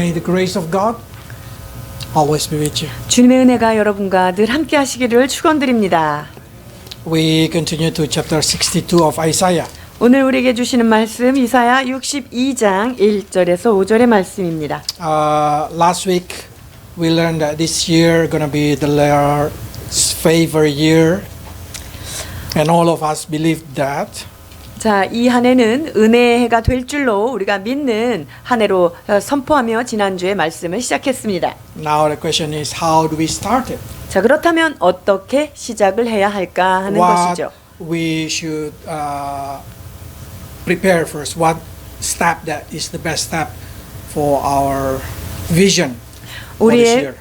May the grace of God always be with you. 주님의 은혜가 여러분과 늘 함께 하시기를 축원드립니다. We continue to chapter 62 of Isaiah. 오늘 우리에게 주시는 말씀 이사야 62장 1절에서 5절의 말씀입니다. Last week we learned that this year gonna be the Lord's favor year, and all of us believe that. 자, 이 한 해는 은혜의 해가 될 줄로 우리가 믿는 한 해로 선포하며 지난주에 말씀을 시작했습니다. Now the question is, how do we start it? 자, 그렇다면 어떻게 시작을 해야 할까 하는 What 것이죠. we should prepare first. What step that is the best step for our vision for this year?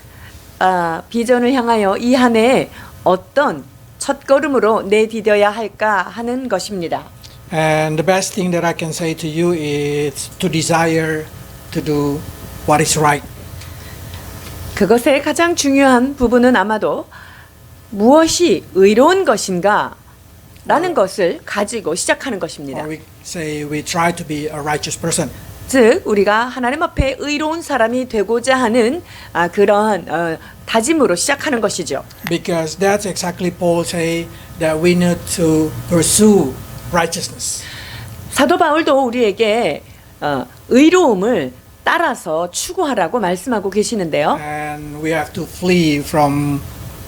우리의 비전을 향하여 이 한 해에 어떤 첫걸음으로 내디뎌야 할까 하는 것입니다. And the best thing that I can say to you is to desire to do what is right. 그것의 가장 중요한 부분은 아마도 무엇이 의로운 것인가 라는 것을 가지고 시작하는 것입니다. Or we say we try to be a righteous person. 즉 우리가 하나님 앞에 의로운 사람이 되고자 하는 그러한 다짐으로 시작하는 것이죠. Because that's exactly Paul say that we need to pursue righteousness. 사도 바울도 우리에게 의로움을 따라서 추구하라고 말씀하고 계시는데요. And we have to flee from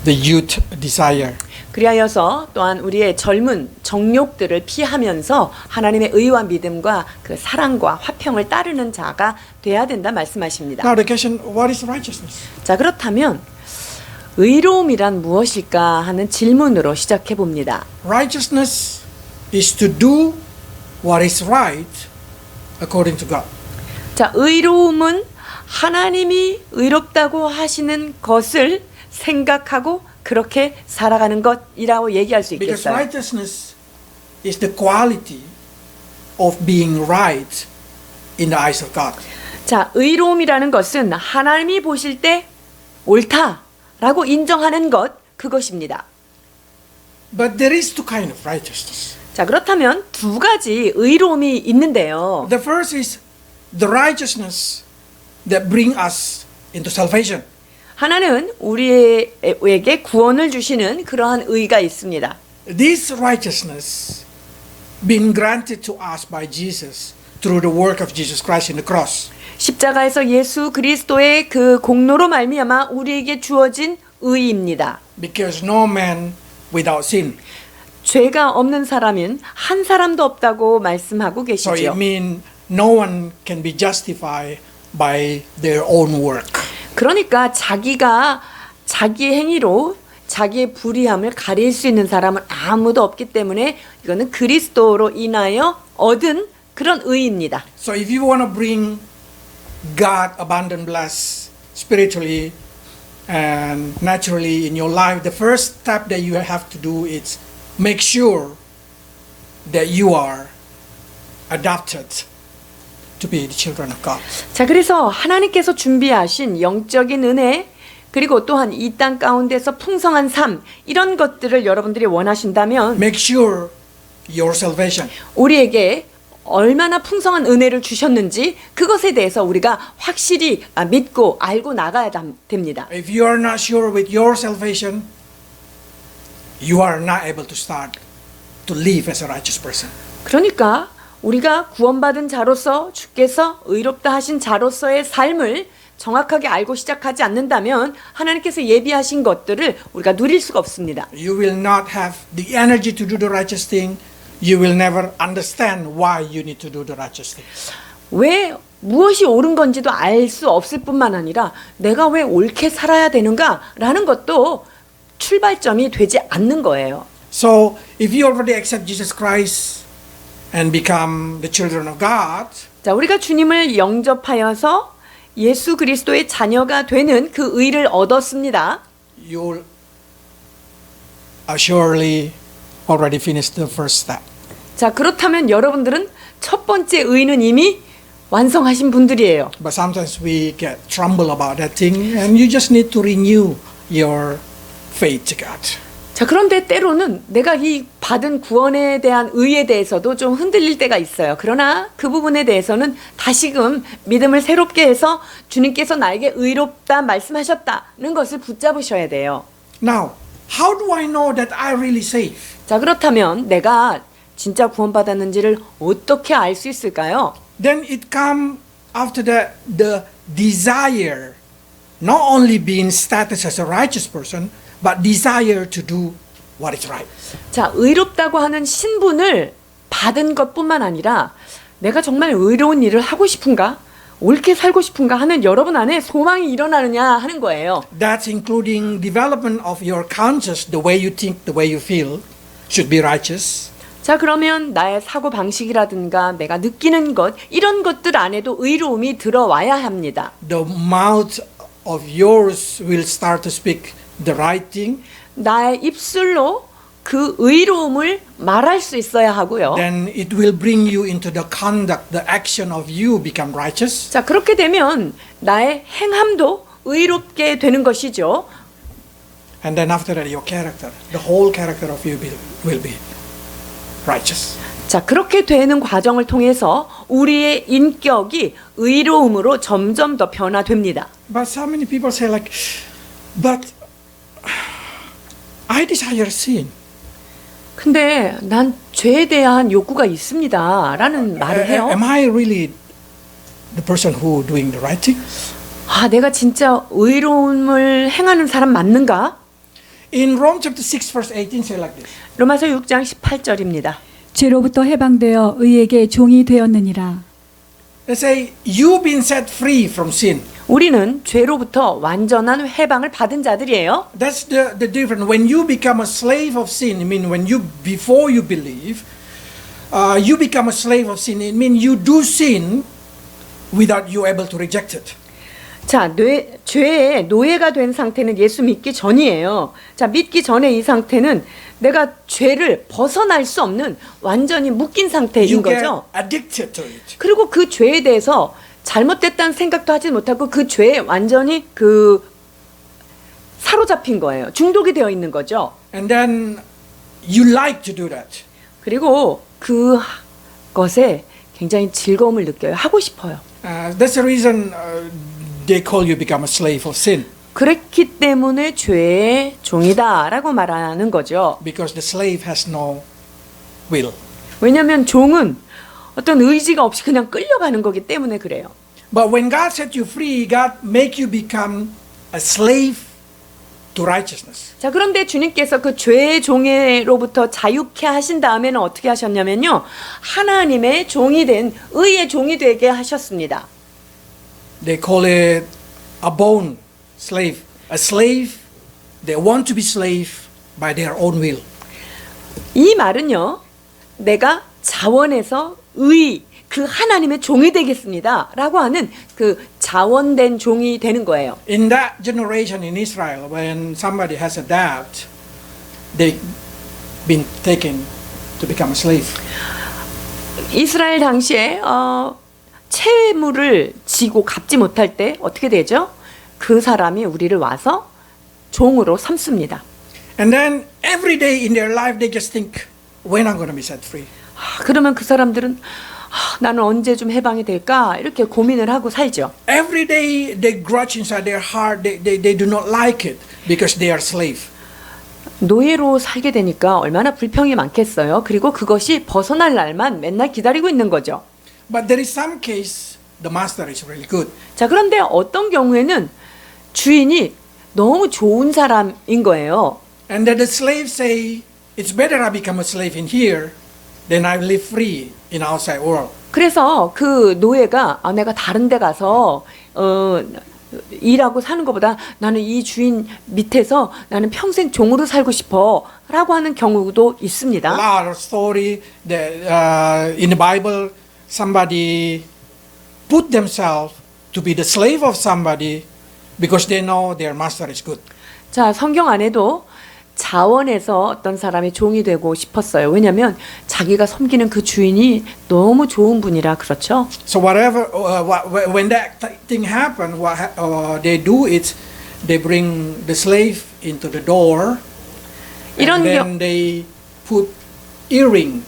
the youth desire. 그리하여서 또한 우리의 젊은 정욕들을 피하면서 하나님의 의와 믿음과 그 사랑과 화평을 따르는 자가 돼야 된다 말씀하십니다. Now the question, what is righteousness? 자, 그렇다면 의로움이란 무엇일까 하는 질문으로 시작해 봅니다. Righteousness is to do what is right according to God. 자, 의로움은 하나님이 의롭다고 하시는 것을 생각하고 그렇게 살아가는 것이라고 얘기할 수 Because 있겠어요. righteousness is the quality of being right in the eyes of God. 자, 의로움이라는 것은 하나님이 보실 때 옳다라고 인정하는 것, 그것입니다. But there is two kinds of righteousness. 자, 그렇다면 두 가지 의로움이 있는데요. The first is the righteousness that bring us into salvation. 하나는 우리에게 구원을 주시는 그러한 의가 있습니다. This righteousness been granted to us by Jesus through the work of Jesus Christ in the cross. 십자가에서 예수 그리스도의 그 공로로 말미암아 우리에게 주어진 의입니다. Because no man without sin. 죄가 없는 사람은 한 사람도 없다고 말씀하고 So it 계시죠. means no one can be justified by their own work. 그러니까 자기가 자기의 행위로 자기의 불의함을 가릴 수 있는 사람은 아무도 없기 때문에 이거는 그리스도로 인하여 얻은 그런 의입니다. So if you want to bring God abundant bless spiritually and naturally in your life, the first step that you have to do is make sure that you are adopted to be the children of God. 자, 그래서 하나님께서 준비하신 영적인 은혜 그리고 또한 이 땅 가운데서 풍성한 삶 이런 것들을 여러분들이 원하신다면 Make sure your salvation. 우리에게 얼마나 풍성한 은혜를 주셨는지 그것에 대해서 우리가 확실히 믿고 알고 나가야 됩니다. If you are not sure with your salvation, you are not able to start to live as a righteous person. 그러니까 우리가 구원받은 자로서 주께서 의롭다 하신 자로서의 삶을 정확하게 알고 시작하지 않는다면 하나님께서 예비하신 것들을 우리가 누릴 수가 없습니다. You will not have the energy to do the righteous thing. You will never understand why you need to do the righteous thing. 왜 무엇이 옳은 건지도 알 수 없을 뿐만 아니라 내가 왜 옳게 살아야 되는가라는 것도 출발점이 되지 않는 거예요. So, if you already accept Jesus Christ and become the children of God, 자, 우리가 주님을 영접하여서 예수 그리스도의 자녀가 되는 그 의를 얻었습니다. you'll surely already finished the first step. 자, 그렇다면 여러분들은 첫 번째 의는 이미 완성하신 분들이에요. But sometimes we get trouble about that thing, and you just need to renew your faith to God. 자, 그런데 때로는 내가 이 받은 구원에 대한 의에 대해서도 좀 흔들릴 때가 있어요. 그러나 그 부분에 대해서는 다시금 믿음을 새롭게 해서 주님께서 나에게 의롭다 말씀하셨다는 것을 붙잡으셔야 돼요. Now, how do I know that I really saved? 자, 그렇다면 내가 진짜 구원받았는지를 어떻게 알 수 있을까요? Then it come after the desire, not only being status as a righteous person, but desire to do what is right. 자, 의롭다고 하는 신분을 받은 것뿐만 아니라 내가 정말 의로운 일을 하고 싶은가? 옳게 살고 싶은가 하는 여러분 안에 소망이 일어나느냐 하는 거예요. That's including development of your conscience, the way you think, the way you feel, should be righteous. 자, 그러면 나의 사고 방식이라든가 내가 느끼는 것 이런 것들 안에도 의로움이 들어와야 합니다. The mouth of yours will start to speak the right thing. 나의 입술로 그 의로움을 말할 수 있어야 하고요. Then it will bring you into the conduct, the action of you become righteous. 자, 그렇게 되면 나의 행함도 의롭게 되는 것이죠. And then after that, your character, the whole character of you will be righteous. 자, 그렇게 되는 과정을 통해서 우리의 인격이 의로움으로 점점 더 변화됩니다. But so many people say like, but I desire sin. 근데 난 죄에 대한 욕구가 있습니다. 라는 말을 해요. Am I really the person who doing the right thing? 아, 내가 진짜 의로움을 행하는 사람 맞는가? In Rome chapter 6 verse 18 say like this. 로마서 6장 18절입니다. 죄로부터 해방되어 의에게 종이 되었느니라. They say, you've been set free from sin. 우리는 죄로부터 완전한 해방을 받은 자들이에요. That's the difference. When you become a slave of sin, I mean, when you, before you believe, you become a slave of sin, it means you do sin without you able to reject it. 자, 죄의 노예가 된 상태는 예수 믿기 전이에요. 자, 믿기 전에 이 상태는 내가 죄를 벗어날 수 없는 완전히 묶인 상태인 You get 거죠. addicted to it. 그리고 그 죄에 대해서 잘못됐다는 생각도 하지 못하고 그 죄에 완전히 사로잡힌 거예요. 중독이 되어 있는 거죠. And then you like to do that. 그리고 그것에 굉장히 즐거움을 느껴요. 하고 싶어요. That's the reason they call you become a slave of sin. 그랬기 때문에 죄의 종이다라고 말하는 거죠. Because the slave has no will. 왜냐하면 종은 어떤 의지가 없이 그냥 끌려가는 거기 때문에 그래요. But when God set you free, God make you become a slave to righteousness. 자, 그런데 주님께서 그 죄의 종로부터 자유케 하신 다음에는 어떻게 하셨냐면요. 하나님의 종이 된 의의 종이 되게 하셨습니다. They call it a bone slave. A slave, they want to be slave by their own will. 이 말은요. 내가 자원해서 그 하나님의 종이 되겠습니다. 라고 하는 그 자원된 종이 되는 거예요. In that generation in Israel, when somebody has a doubt, they've been taken to become a slave. 이스라엘 당시에 채무를 지고 갚지 못할 때 어떻게 되죠? 그 사람이 우리를 와서 종으로 삼습니다. And then every day in their life, they just think, when I'm going to be set free. 그러면 그 사람들은 나는 언제 좀 해방이 될까? 이렇게 고민을 하고 살죠. Every day they grudge inside their heart. They do not like it because they are slave. 노예로 살게 되니까 얼마나 불평이 많겠어요. 그리고 그것이 벗어날 날만 맨날 기다리고 있는 거죠. But there is some case the master is really good. 자, 그런데 어떤 경우에는 주인이 너무 좋은 사람인 거예요. And then the slaves say, it's better I become a slave in here than I live free in outside world. 그래서 그 노예가 내가 다른 데 가서 일하고 사는 것보다 나는 이 주인 밑에서 나는 평생 종으로 살고 싶어 라고 하는 경우도 있습니다. A lot of story that in the Bible somebody put themselves to be the slave of somebody because they know their master is good. 자, 성경 안에도 자원해서 어떤 사람이 종이 되고 싶었어요. 왜냐하면 자기가 섬기는 그 주인이 너무 좋은 분이라 그렇죠. So whatever when that thing happen, what they do is they bring the slave into the door. 이런 And then they put earring.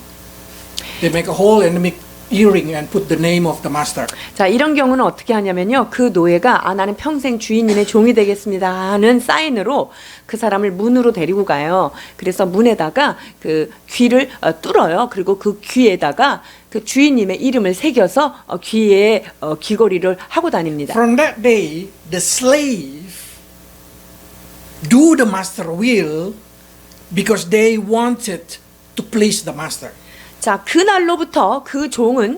They make a hole and make earring and put the name of the master. 자, 이런 경우는 어떻게 하냐면요. 그 노예가 나는 평생 주인님의 종이 되겠습니다 하는 사인으로 그 사람을 문으로 데리고 가요. 그래서 문에다가 그 귀를 뚫어요. 그리고 그 귀에다가 그 주인님의 이름을 새겨서 귀에 귀걸이를 하고 다닙니다. From that day, the slave do the master will because they wanted to please the master. 자, 그날로부터 그 종은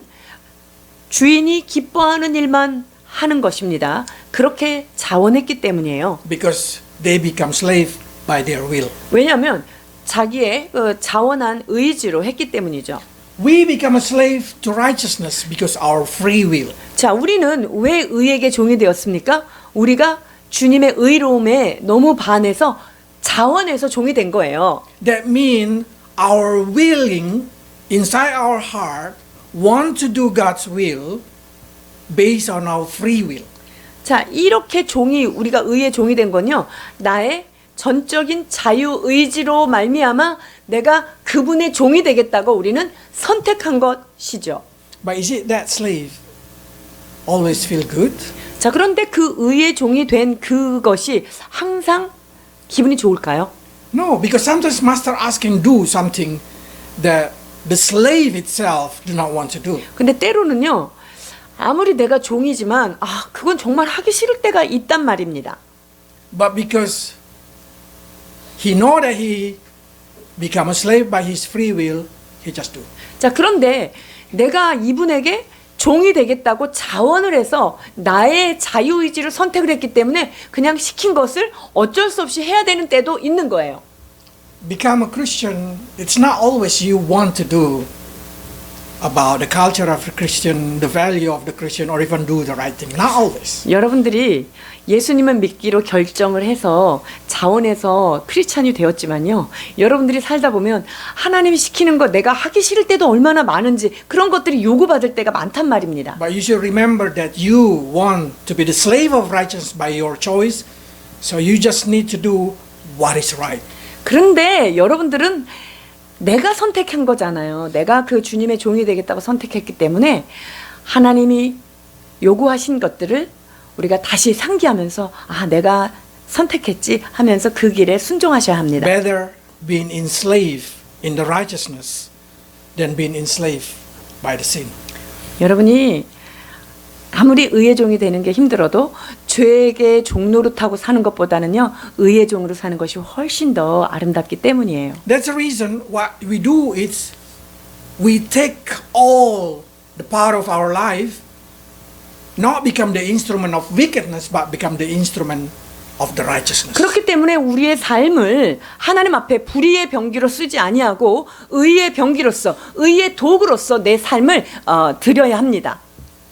주인이 기뻐하는 일만 하는 것입니다. 그렇게 자원했기 때문이에요. Because they become slave by their will. 왜냐하면 자기의 자원한 의지로 했기 때문이죠. We become a slave to righteousness because our free will. 자, 우리는 왜 의에게 종이 되었습니까? 우리가 주님의 의로움에 너무 반해서 자원해서 종이 된 거예요. That means our willing inside our heart want to do God's will based on our free will. 자, 이렇게 우리가 의의 종이 된 건요. 나의 전적인 자유 의지로 말미암아 내가 그분의 종이 되겠다고 우리는 선택한 것이죠. But is it that slave always feel good? 자, 그런데 그 의의 종이 된 그것이 항상 기분이 좋을까요? No, because sometimes master asking do something that the slave itself do not want to do. 근데 때로는요. 아무리 내가 종이지만 그건 정말 하기 싫을 때가 있단 말입니다. But because he know that he become a slave by his free will, he just do. 자, 그런데 내가 이분에게 종이 되겠다고 자원을 해서 나의 자유의지를 선택을 했기 때문에 그냥 시킨 것을 어쩔 수 없이 해야 되는 때도 있는 거예요. Become a Christian, it's not always you want to do about the culture of the Christian, the value of the Christian, or even do the right thing. Not always. 여러분들이 예수님을 믿기로 결정을 해서 자원해서 크리스찬이 되었지만요. 여러분들이 살다 보면 하나님이 시키는 거 내가 하기 싫을 때도 얼마나 많은지 그런 것들이 요구받을 때가 많단 말입니다. But you should remember that you want to be the slave of righteousness by your choice, so you just need to do what is right. 그런데 여러분들은 내가 선택한 거잖아요. 내가 그 주님의 종이 되겠다고 선택했기 때문에 하나님이 요구하신 것들을 우리가 다시 상기하면서 내가 선택했지 하면서 그 길에 순종하셔야 합니다. Better being enslaved in the righteousness than being enslaved by the sin. 여러분이 아무리 의의 종이 되는 게 힘들어도 죄에게 종노릇하고 사는 것보다는요. 의의 종으로 사는 것이 훨씬 더 아름답기 때문이에요. That's the reason what we do is we take all the part of our life, not become the instrument of wickedness, but become the instrument of the righteousness. 그렇기 때문에 우리의 삶을 하나님 앞에 불의의 병기로 쓰지 아니하고 의의 병기로서 의의 도구로서 내 삶을 드려야 합니다.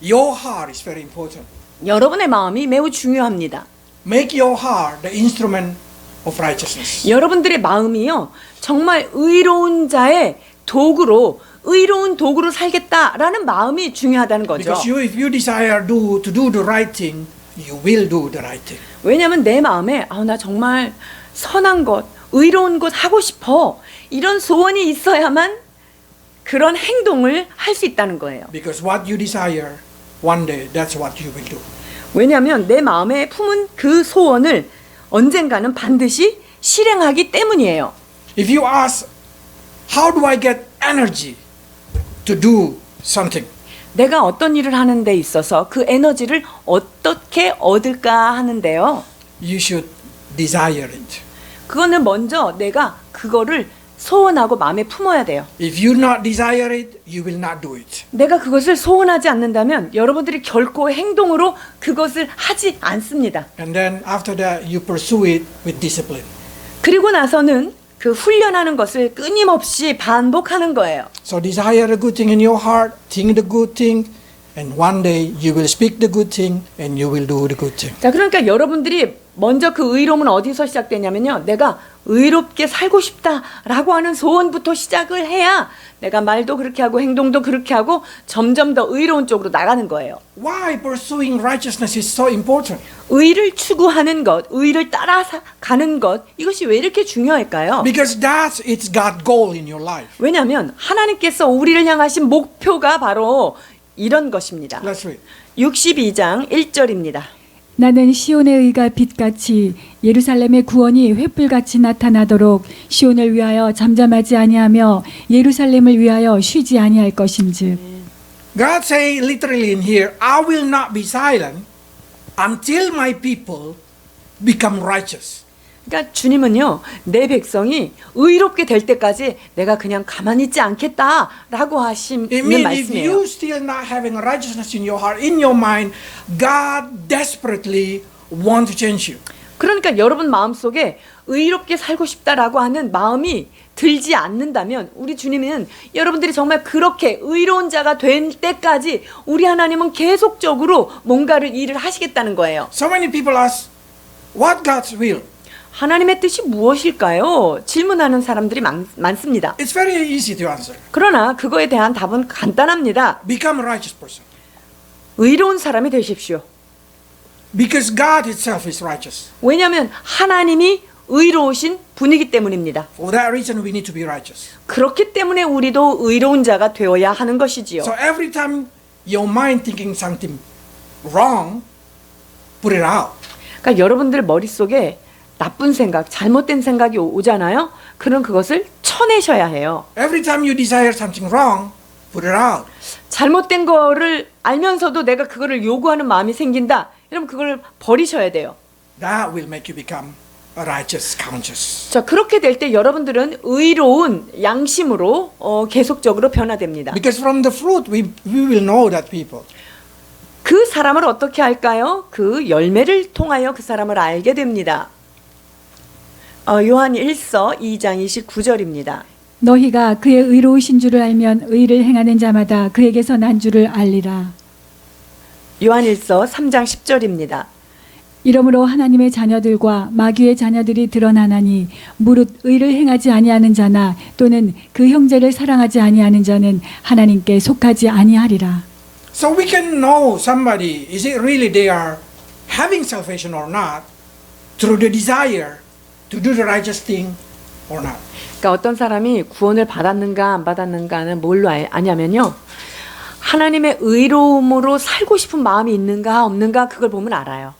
Your heart is very important. 여러분의 마음이 매우 중요합니다. Make your heart the instrument of righteousness. 여러분들의 마음이요. 정말 의로운 자의 도구로 의로운 도구로 살겠다라는 마음이 중요하다는 거죠. Because if you desire to do the right thing, you will do the right thing. 왜냐하면 내 마음에 나 정말 선한 것, 의로운 것 하고 싶어. 이런 소원이 있어야만 그런 행동을 할 수 있다는 거예요. Because what you desire, one day, that's what you will do. 왜냐하면 내 마음에 품은 그 소원을 언젠가는 반드시 실행하기 때문이에요. If you ask, how do I get energy to do something? 내가 어떤 일을 하는 데 있어서 그 에너지를 어떻게 얻을까 하는데요. You should desire it. 그거는 먼저 내가 그거를 소원하고 마음에 품어야 돼요. If you not desire it, you will not do it. 내가 그것을 소원하지 않는다면 여러분들이 결코 행동으로 그것을 하지 않습니다. And then after that, you pursue it with discipline. 그리고 나서는 그 훈련하는 것을 끊임없이 반복하는 거예요. So desire a good thing in your heart, think the good thing, and one day you will speak the good thing and you will do the good thing. 자, 그러니까 여러분들이 먼저 그 의로움은 어디서 시작되냐면요. 내가 의롭게 살고 싶다라고 하는 소원부터 시작을 해야 내가 말도 그렇게 하고 행동도 그렇게 하고 점점 더 의로운 쪽으로 나가는 거예요. Why pursuing righteousness is so important? 의를 추구하는 것, 의를 따라가는 것, 이것이 왜 이렇게 중요할까요? Because that's it's God's goal in your life. 왜냐하면 하나님께서 우리를 향하신 목표가 바로 이런 것입니다. Let's read. 62장 1절입니다. 나는 시온의 의가 빛같이 예루살렘의 구원이 횃불같이 나타나도록 시온을 위하여 잠잠하지 아니하며 예루살렘을 위하여 쉬지 아니할 것인즉 God say literally in here, I will not be silent until my people become righteous. 그러니까 주님은요, 내 백성이 의롭게 될 때까지 내가 그냥 가만히 있지 않겠다라고 하시는 It means if 말씀이에요. you still not having righteousness in your heart, in your mind, God desperately want to change you. 그러니까 여러분 마음속에 의롭게 살고 싶다라고 하는 마음이 들지 않는다면 우리 주님은 여러분들이 정말 그렇게 의로운 자가 된 때까지 우리 하나님은 계속적으로 뭔가를 일을 하시겠다는 거예요. So many people ask, what God's will? 하나님의 뜻이 무엇일까요? 질문하는 사람들이 많습니다. It's very easy to answer. 그러나 그거에 대한 답은 간단합니다. Become a righteous person. 의로운 사람이 되십시오. Because God itself is righteous. 왜냐하면 하나님이 의로우신 분이기 때문입니다. For that reason, we need to be righteous. 그렇기 때문에 우리도 의로운 자가 되어야 하는 것이지요. So every time your mind thinking something wrong, put it out. 그러니까 여러분들 머릿속에 나쁜 생각, 잘못된 생각이 오잖아요. 그럼 그것을 쳐내셔야 해요. Every time you desire something wrong, put it out. 잘못된 거를 알면서도 내가 그거를 요구하는 마음이 생긴다. 그럼 그걸 버리셔야 돼요. That will make you become a righteous conscience. 자, 그렇게 될 때 여러분들은 의로운 양심으로 계속적으로 변화됩니다. Because from the fruit, we will know that people. 그 사람을 어떻게 할까요? 그 열매를 통하여 그 사람을 알게 됩니다. 요한 1서 2장 29절입니다. 너희가 그의 의로우신 줄을 알면 의를 행하는 자마다 그에게서 난 줄을 알리라. 요한 1서 3장 10절입니다. 이러므로 하나님의 자녀들과 마귀의 자녀들이 드러나나니 무릇 의를 행하지 아니하는 자나 또는 그 형제를 사랑하지 아니하는 자는 하나님께 속하지 아니하리라. So we can know somebody, is it really they are having salvation or not, through the desire to do the righteous thing or not. 그러니까 어떤 사람이 구원을 받았는가 안 받았는가는 뭘로 아냐면요. 하나님의 의로움으로 살고 싶은 마음이 있는가 없는가 그걸 보면 알아요.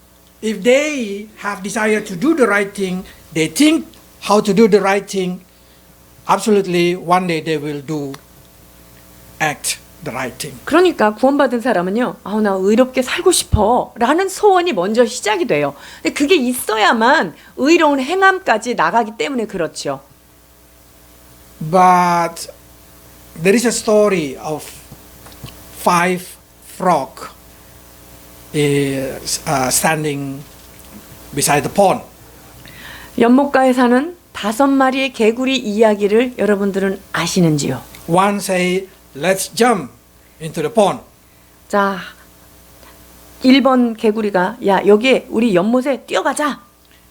If they have desire to do the right thing, they think how to do the right thing, absolutely one day they will act the right thing. 그러니까 구원받은 사람은요. 나 의롭게 살고 싶어 라는 소원이 먼저 시작이 돼요. 근데 그게 있어야만 의로운 행함까지 나가기 때문에 그렇죠. But there is a story of 5 frogs standing beside the pond. 연못가에 사는 5마리의 개구리 이야기를 여러분들은 아시는지요? One say, let's jump into the pond. 자, 1번 개구리가 야 여기에 우리 연못에 뛰어가자.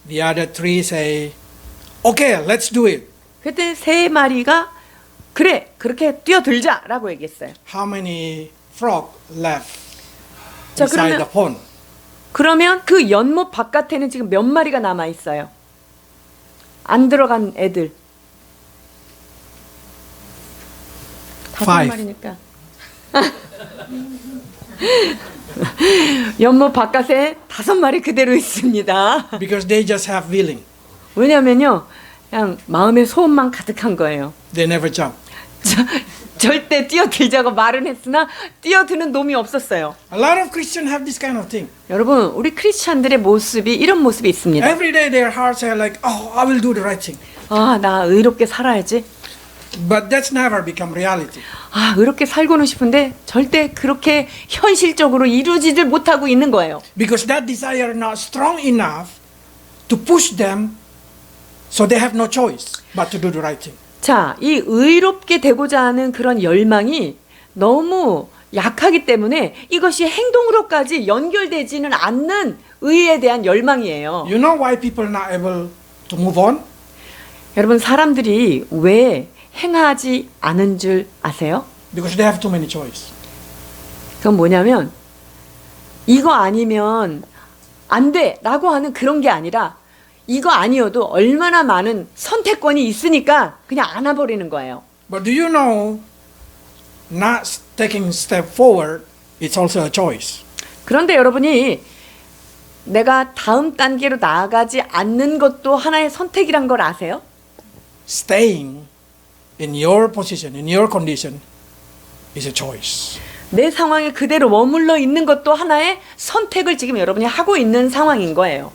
The other 3 say, okay, let's do it. 그때 3마리가 그래 그렇게 뛰어들자라고 얘기했어요. How many frogs left 자, beside the pond? 그러면 그 연못 바깥에는 지금 몇 마리가 남아 있어요? 안 들어간 애들. 5마리니까. 연못 바깥에 5마리 그대로 있습니다. Because they just have willing. 왜냐면요, 그냥 마음의 소원만 가득한 거예요. They never jump. 절대 뛰어들자고 말은 했으나 뛰어드는 놈이 없었어요. A lot of Christians have this kind of thing. 여러분, 우리 크리스찬들의 모습이 이런 모습이 있습니다. Every day their hearts are like, oh, I will do the right thing. 나 의롭게 살아야지. But that's never become reality. 의롭게 살고는 싶은데 절대 그렇게 현실적으로 이루지를 못하고 있는 거예요. Because that desire is not strong enough to push them, so they have no choice but to do the right thing. 자, 이 의롭게 되고자 하는 그런 열망이 너무 약하기 때문에 이것이 행동으로까지 연결되지는 않는 의에 대한 열망이에요. You know why people are not able to move on? 여러분, 사람들이 왜 행하지 않은 줄 아세요? Because they have too many choice. 그건 뭐냐면 이거 아니면 안 돼 라고 하는 그런 게 아니라 이거 아니어도 얼마나 많은 선택권이 있으니까 그냥 안아버리는 거예요. But do you know not taking step forward is also a choice. 그런데 여러분이 내가 다음 단계로 나아가지 않는 것도 하나의 선택이란 걸 아세요? Staying in your position, in your condition is a choice. 내 상황에 그대로 머물러 있는 것도 하나의 선택을 지금 여러분이 하고 있는 상황인 거예요.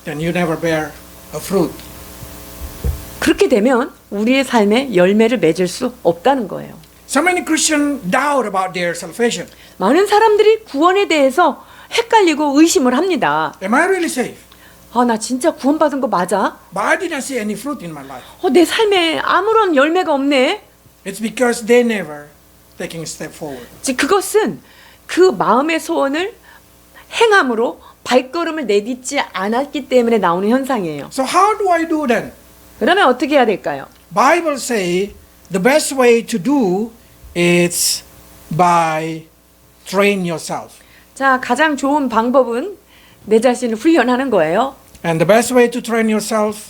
Then you never bear a fruit. 그렇게 되면 우리의 삶에 열매를 맺을 수 없다는 거예요. So many Christians doubt about their salvation. 많은 사람들이 구원에 대해서 헷갈리고 의심을 합니다. Am I really saved? 아, 나 진짜 구원받은 거 맞아? But I didn't see any fruit in my life. 내 삶에 아무런 열매가 없네. It's because they never taking a step forward. 즉 그것은 그 마음의 소원을 행함으로 발걸음을 내딛지 않았기 때문에 나오는 현상이에요. So how do I do then? 그러면 어떻게 해야 될까요? Bible say the best way to do is by train yourself. 자, 가장 좋은 방법은 내 자신을 훈련하는 거예요. And the best way to train yourself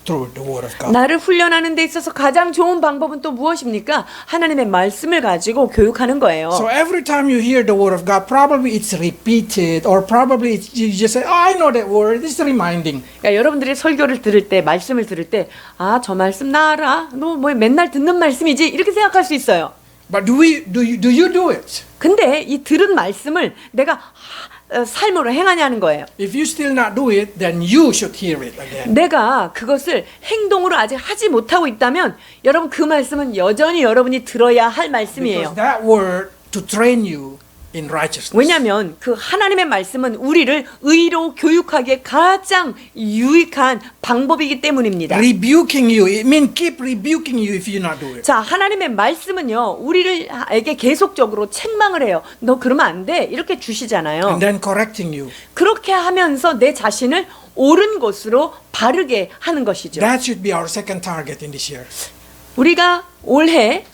through the word of God. 나를 훈련하는 데 있어서 가장 좋은 방법은 또 무엇입니까? 하나님의 말씀을 가지고 교육하는 거예요. So every time you hear the word of God, probably it's repeated or probably you just say, oh, I know that word. It's reminding. 그러니까 여러분들이 설교를 들을 때, 말씀을 들을 때, 아, 저 말씀 나 알아. 너 뭐 맨날 듣는 말씀이지. 이렇게 생각할 수 있어요. But do you do it? 근데 이 들은 말씀을 내가 삶으로 행하냐는 거예요. If you still not do it, then you should hear it again. 내가 그것을 행동으로 아직 하지 못하고 있다면 여러분 그 말씀은 여전히 여러분이 들어야 할 말씀이에요. Because that word to train you in righteousness. 왜냐하면 그 하나님의 말씀은 우리를 의로 교육하기에 가장 유익한 방법이기 때문입니다. Rebuking you, it means keep rebuking you if you not do it. 자, 하나님의 말씀은요, 우리에게 계속적으로 책망을 해요. 너 그러면 안 돼. 이렇게 주시잖아요. And then correcting you. 그렇게 하면서 내 자신을 옳은 곳으로 바르게 하는 것이죠. That should be our second target in this year. 우리가 올해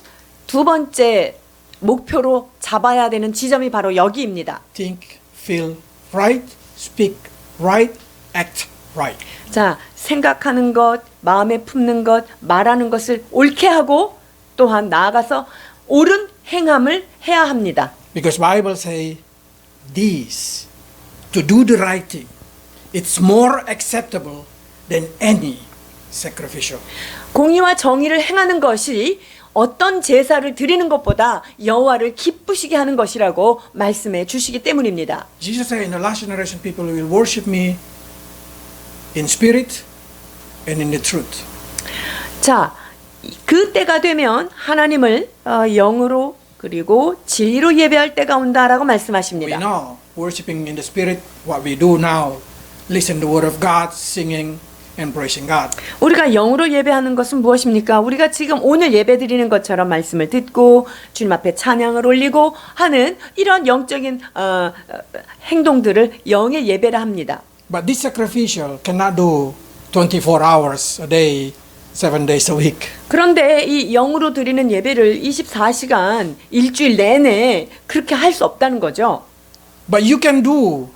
두 번째 목표로 잡아야 되는 지점이 바로 여기입니다. Think, feel right, speak right, act right. 자, 생각하는 것, 마음에 품는 것, 말하는 것을 옳게 하고 또한 나아가서 옳은 행함을 해야 합니다. Because Bible say these to do the right thing. It's more acceptable than any sacrificial. 공의와 정의를 행하는 것이 어떤 제사를 드리는 것보다 여호와를 기쁘시게 하는 것이라고 말씀해 주시기 때문입니다. Jesus said in the last generation people will worship me in spirit and in the truth. 자, 그 때가 되면 하나님을 영으로 그리고 진리로 예배할 때가 온다라고 We 말씀하십니다. know worshiping in the spirit, what we do now, listen to the word of God, singing and praising God. 우리가 영으로 예배하는 것은 무엇입니까? 우리가 지금 오늘 예배 드리는 것처럼 말씀을 듣고 주님 앞에 찬양을 올리고 하는 이런 영적인 행동들을 영의 예배라 합니다. But this sacrificial cannot do 24 hours a day, 7 days a week. 그런데 이 영으로 드리는 예배를 24시간 일주일 내내 그렇게 할 수 없다는 거죠. But you can do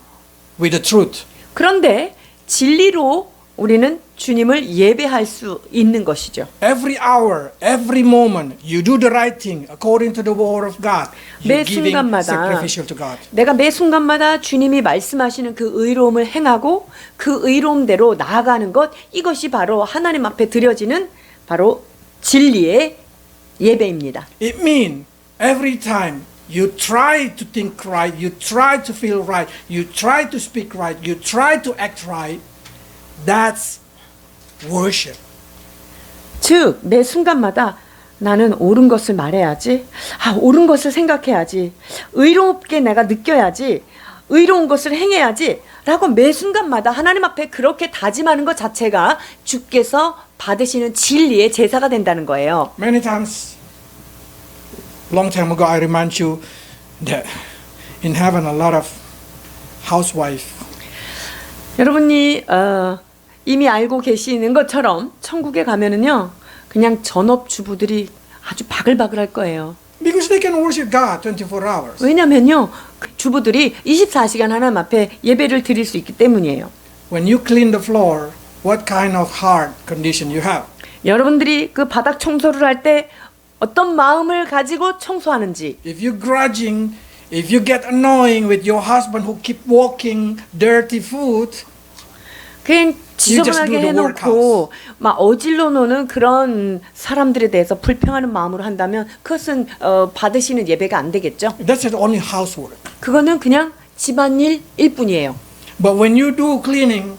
with the truth. 그런데 진리로 우리는 주님을 예배할 수 있는 것이죠. Every hour, every moment, you do the right thing according to the word of God. 매 You're giving 순간마다 sacrificial to God. 내가 매 순간마다 주님이 말씀하시는 그 의로움을 행하고 그 의로움대로 나아가는 것, 이것이 바로 하나님 앞에 드려지는 바로 진리의 예배입니다. It means every time you try to think right, you try to feel right, you try to speak right, you try to act right, that's worship. 즉, 매 순간마다 나는 옳은 것을 말해야지, 옳은 것을 생각해야지, 의롭게 내가 느껴야지, 의로운 것을 행해야지 라고 매 순간마다 하나님 앞에 그렇게 다짐하는 것 자체가 주께서 받으시는 진리의 제사가 된다는 거예요. Many times long time ago, I remind you that in heaven, a lot of housewife. 여러분이 이미 알고 계시는 것처럼 천국에 가면은요, 그냥 전업주부들이 아주 바글바글할 거예요. Because they can worship God 24 hours. 왜냐면요, 그 주부들이 24시간 하나님 앞에 예배를 드릴 수 있기 때문이에요. When you clean the floor, what kind of heart condition you have? 여러분들이 그 바닥 청소를 할 때 어떤 마음을 가지고 청소하는지, If you're grudging, if you get annoying with your husband who keep walking dirty foot, 그냥 지저분하게 do the 해놓고 막 어질러 놓는 그런 사람들에 대해서 불평하는 마음으로 한다면 그것은 받으시는 예배가 안 되겠죠. that's only housework. 그거는 그냥 집안일일 뿐이에요. But when you do cleaning,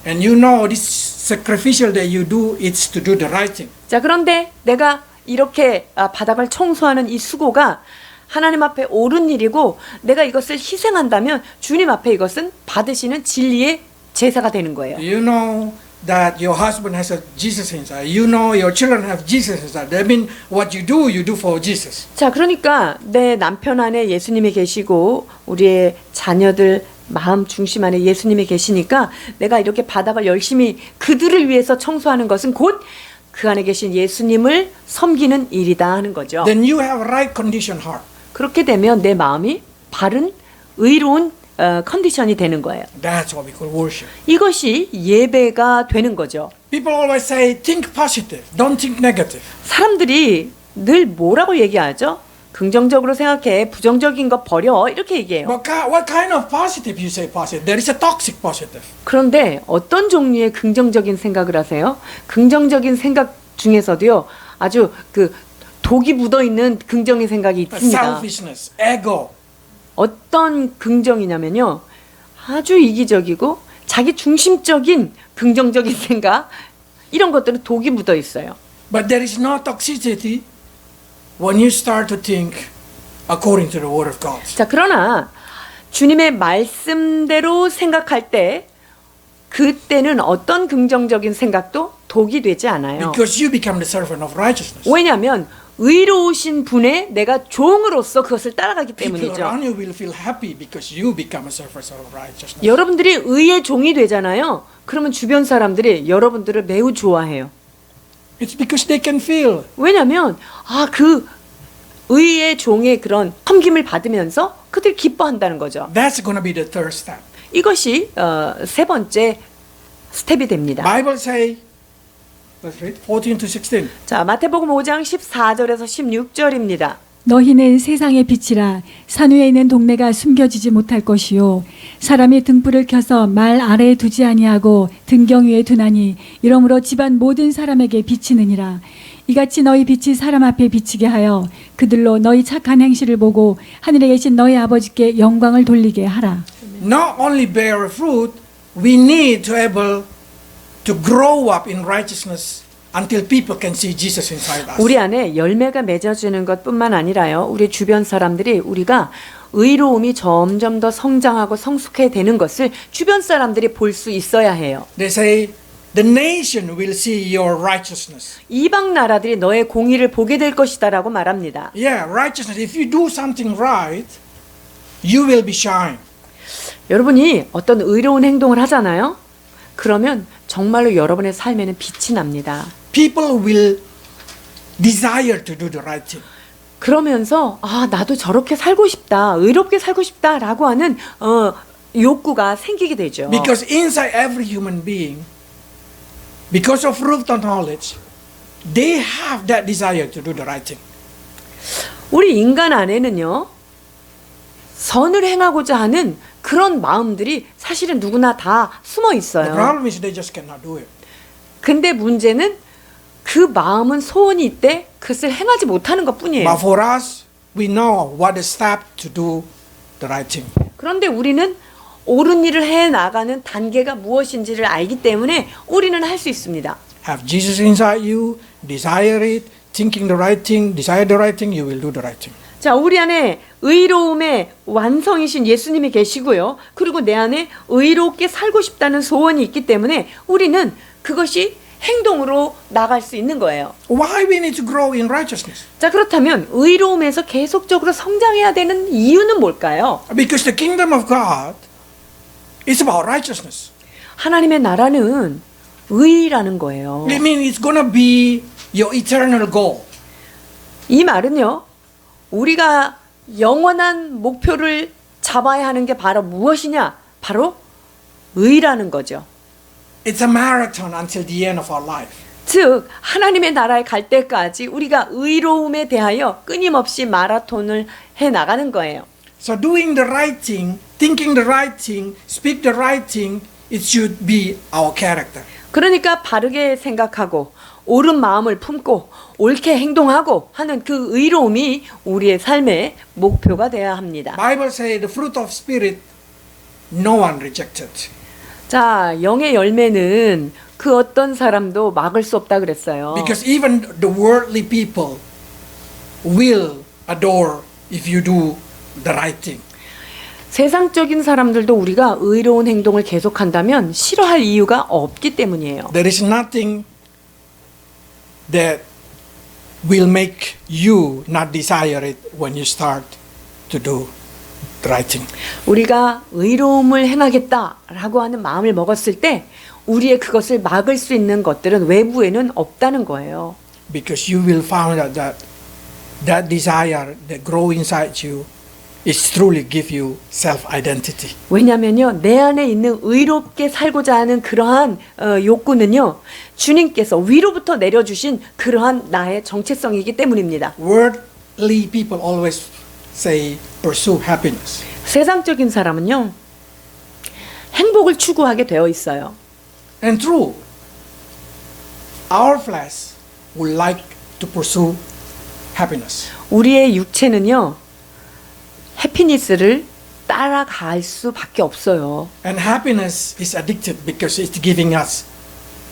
and you know this sacrificial that you do, it's to do the right thing. 자, 그런데 내가 이렇게 바닥을 청소하는 이 수고가 하나님 앞에 옳은 일이고 내가 이것을 희생한다면 주님 앞에 이것은 받으시는 진리의 제사가 되는 거예요. You know that your husband has a Jesus inside. You know your children have Jesus inside. That means what you do for Jesus. 자, 그러니까 내 남편 안에 예수님이 계시고 우리의 자녀들 마음 중심 안에 예수님이 계시니까 내가 이렇게 바닥을 열심히 그들을 위해서 청소하는 것은 곧 그 안에 계신 예수님을 섬기는 일이다 하는 거죠. Then you have a right condition heart. 그렇게 되면 내 마음이 바른 의로운 컨디션이 되는 거예요. That's what we call worship. 이것이 예배가 되는 거죠. People always say, think positive, don't think negative. 사람들이 늘 뭐라고 얘기하죠? 긍정적으로 생각해, 부정적인 거 버려 이렇게 얘기해요. But what kind of positive you say positive? There is a toxic positive. 그런데 어떤 종류의 긍정적인 생각을 하세요? 긍정적인 생각 중에서도요, 아주 그 독이 묻어 있는 긍정의 생각이 있습니다. Selfishness, ego. 어떤 긍정이냐면요, 아주 이기적이고 자기 중심적인 긍정적인 생각, 이런 것들은 독이 묻어 있어요. But there is no toxicity when you start to think according to the Word of God. 자, 그러나 주님의 말씀대로 생각할 때 그때는 어떤 긍정적인 생각도 독이 되지 않아요. Because you become the servant of righteousness. 왜냐하면 의로우신 분의 내가 종으로서 그것을 따라가기 People 때문이죠. around you will feel happy because you become a servant of righteousness. 여러분들이 의의 종이 되잖아요. 그러면 주변 사람들이 여러분들을 매우 좋아해요. It's because they can feel. 왜냐하면 그 의의 종의 그런 섬김을 받으면서 그들이 기뻐한다는 거죠. That's going to be the third step. 이것이 세 번째 스텝이 됩니다. Bible say, let's read 14 to 16. 자, 마태복음 5장 14절에서 16절입니다. 너희는 세상의 빛이라. 산 위에 있는 동네가 숨겨지지 못할 것이요 사람이 등불을 켜서 말 아래에 두지 아니하고 등경 위에 두나니 이러므로 집안 모든 사람에게 비치느니라. 이같이 너희 빛이 사람 앞에 비치게 하여 그들로 너희 착한 행실을 보고 하늘에 계신 너희 아버지께 영광을 돌리게 하라. Not only bear fruit, we need to able to grow up in righteousness until people can see Jesus inside us. 우리 안에 열매가 맺어지는 것뿐만 아니라요, 우리 주변 사람들이 우리가 의로움이 점점 더 성장하고 성숙해 되는 것을 주변 사람들이 볼 수 있어야 해요. They say the nation will see your righteousness. 이방 나라들이 너의 공의를 보게 될 것이다라고 말합니다. Yeah, righteousness. If you do something right, you will be shine. 여러분이 어떤 의로운 행동을 하잖아요. 그러면 정말로 여러분의 삶에는 빛이 납니다. People will desire to do the right thing. 그러면서 나도 저렇게 살고 싶다, 의롭게 살고 싶다라고 하는 욕구가 생기게 되죠. Because inside every human being, because of fruit of knowledge, they have that desire to do the right thing. 우리 인간 안에는요, 선을 행하고자 하는 그런 마음들이 사실은 누구나 다 숨어 The 있어요. problem is they just cannot do it. 근데 문제는 그 마음은 소원이 있대 그것을 행하지 못하는 것 뿐이에요. But for us, we know what is step to do the right thing. 그런데 우리는 옳은 일을 해 나가는 단계가 무엇인지를 알기 때문에 우리는 할 수 있습니다. Have Jesus inside you, desire it, thinking the right thing, desire the right thing, you will do the right thing. 자, 우리 안에 의로움의 완성이신 예수님이 계시고요. 그리고 내 안에 의롭게 살고 싶다는 소원이 있기 때문에 우리는 그것이 행동으로 나갈 수 있는 거예요. Why we need to grow in righteousness? 자, 그렇다면 의로움에서 계속적으로 성장해야 되는 이유는 뭘까요? Because the kingdom of God is about righteousness. 하나님의 나라는 의라는 거예요. I mean, it's gonna be your eternal goal. 이 말은요, 우리가 영원한 목표를 잡아야 하는 게 바로 무엇이냐? 바로 의라는 거죠. It's a marathon until the end of our life. 즉 하나님의 나라에 갈 때까지 우리가 의로움에 대하여 끊임없이 마라톤을 해 나가는 거예요. So doing the right thing, thinking the right thing, speak the right thing, it should be our character. 그러니까 바르게 생각하고 옳은 마음을 품고 옳게 행동하고 하는 그 의로움이 우리의 삶의 목표가 되어야 합니다. Bible say the fruit of spirit no one rejected. 자, 영의 열매는 그 어떤 사람도 막을 수 없다 그랬어요. Because even the worldly people will adore if you do the right thing. 세상적인 사람들도 우리가 의로운 행동을 계속한다면 싫어할 이유가 없기 때문이에요. There is nothing that will make you not desire it when you start to do the right thing. 우리가 의로움을 행하겠다라고 하는 마음을 먹었을 때 우리의 그것을 막을 수 있는 것들은 외부에는 없다는 거예요. Because you will find out that desire that grow inside you is truly give you self-identity. 왜냐하면요, 내 안에 있는 의롭게 살고자 하는 그러한 욕구는요, 주님께서 위로부터 내려주신 그러한 나의 정체성이기 때문입니다. Worldly people always say pursue happiness. 세상적인 사람은요, 행복을 추구하게 되어 있어요. And true, our flesh would like to pursue happiness. 우리의 육체는요, 해피니스를 따라갈 수밖에 없어요. And happiness is addicted because it's giving us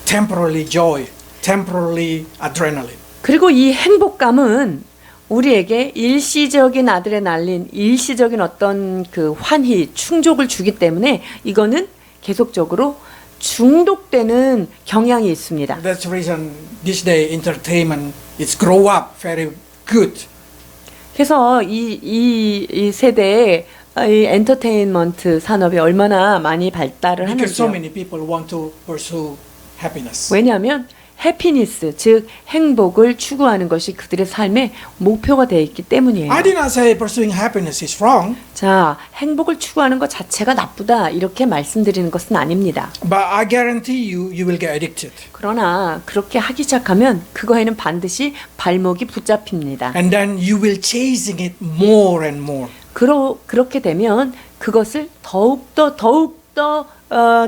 temporary joy, temporary adrenaline. 그리고 이 행복감은 우리에게 일시적인 아드레날린, 일시적인 어떤 그 환희, 충족을 주기 때문에 이거는 계속적으로 중독되는 경향이 있습니다. That's the reason this day entertainment is grow up very good. 그래서 이 세대의 이 엔터테인먼트 산업이 얼마나 많이 발달을 Because so 하는지요. many people want to pursue happiness. 왜냐하면 해피니스, 즉 행복을 추구하는 것이 그들의 삶의 목표가 되어 있기 때문이에요. I did not say pursuing happiness is wrong, 자, 행복을 추구하는 것 자체가 나쁘다 이렇게 말씀드리는 것은 아닙니다. but I guarantee you will get addicted. 그러나 그렇게 하기 시작하면 그거에는 반드시 발목이 붙잡힙니다. And then you will chasing it more and more. 그렇게 되면 그것을 더욱더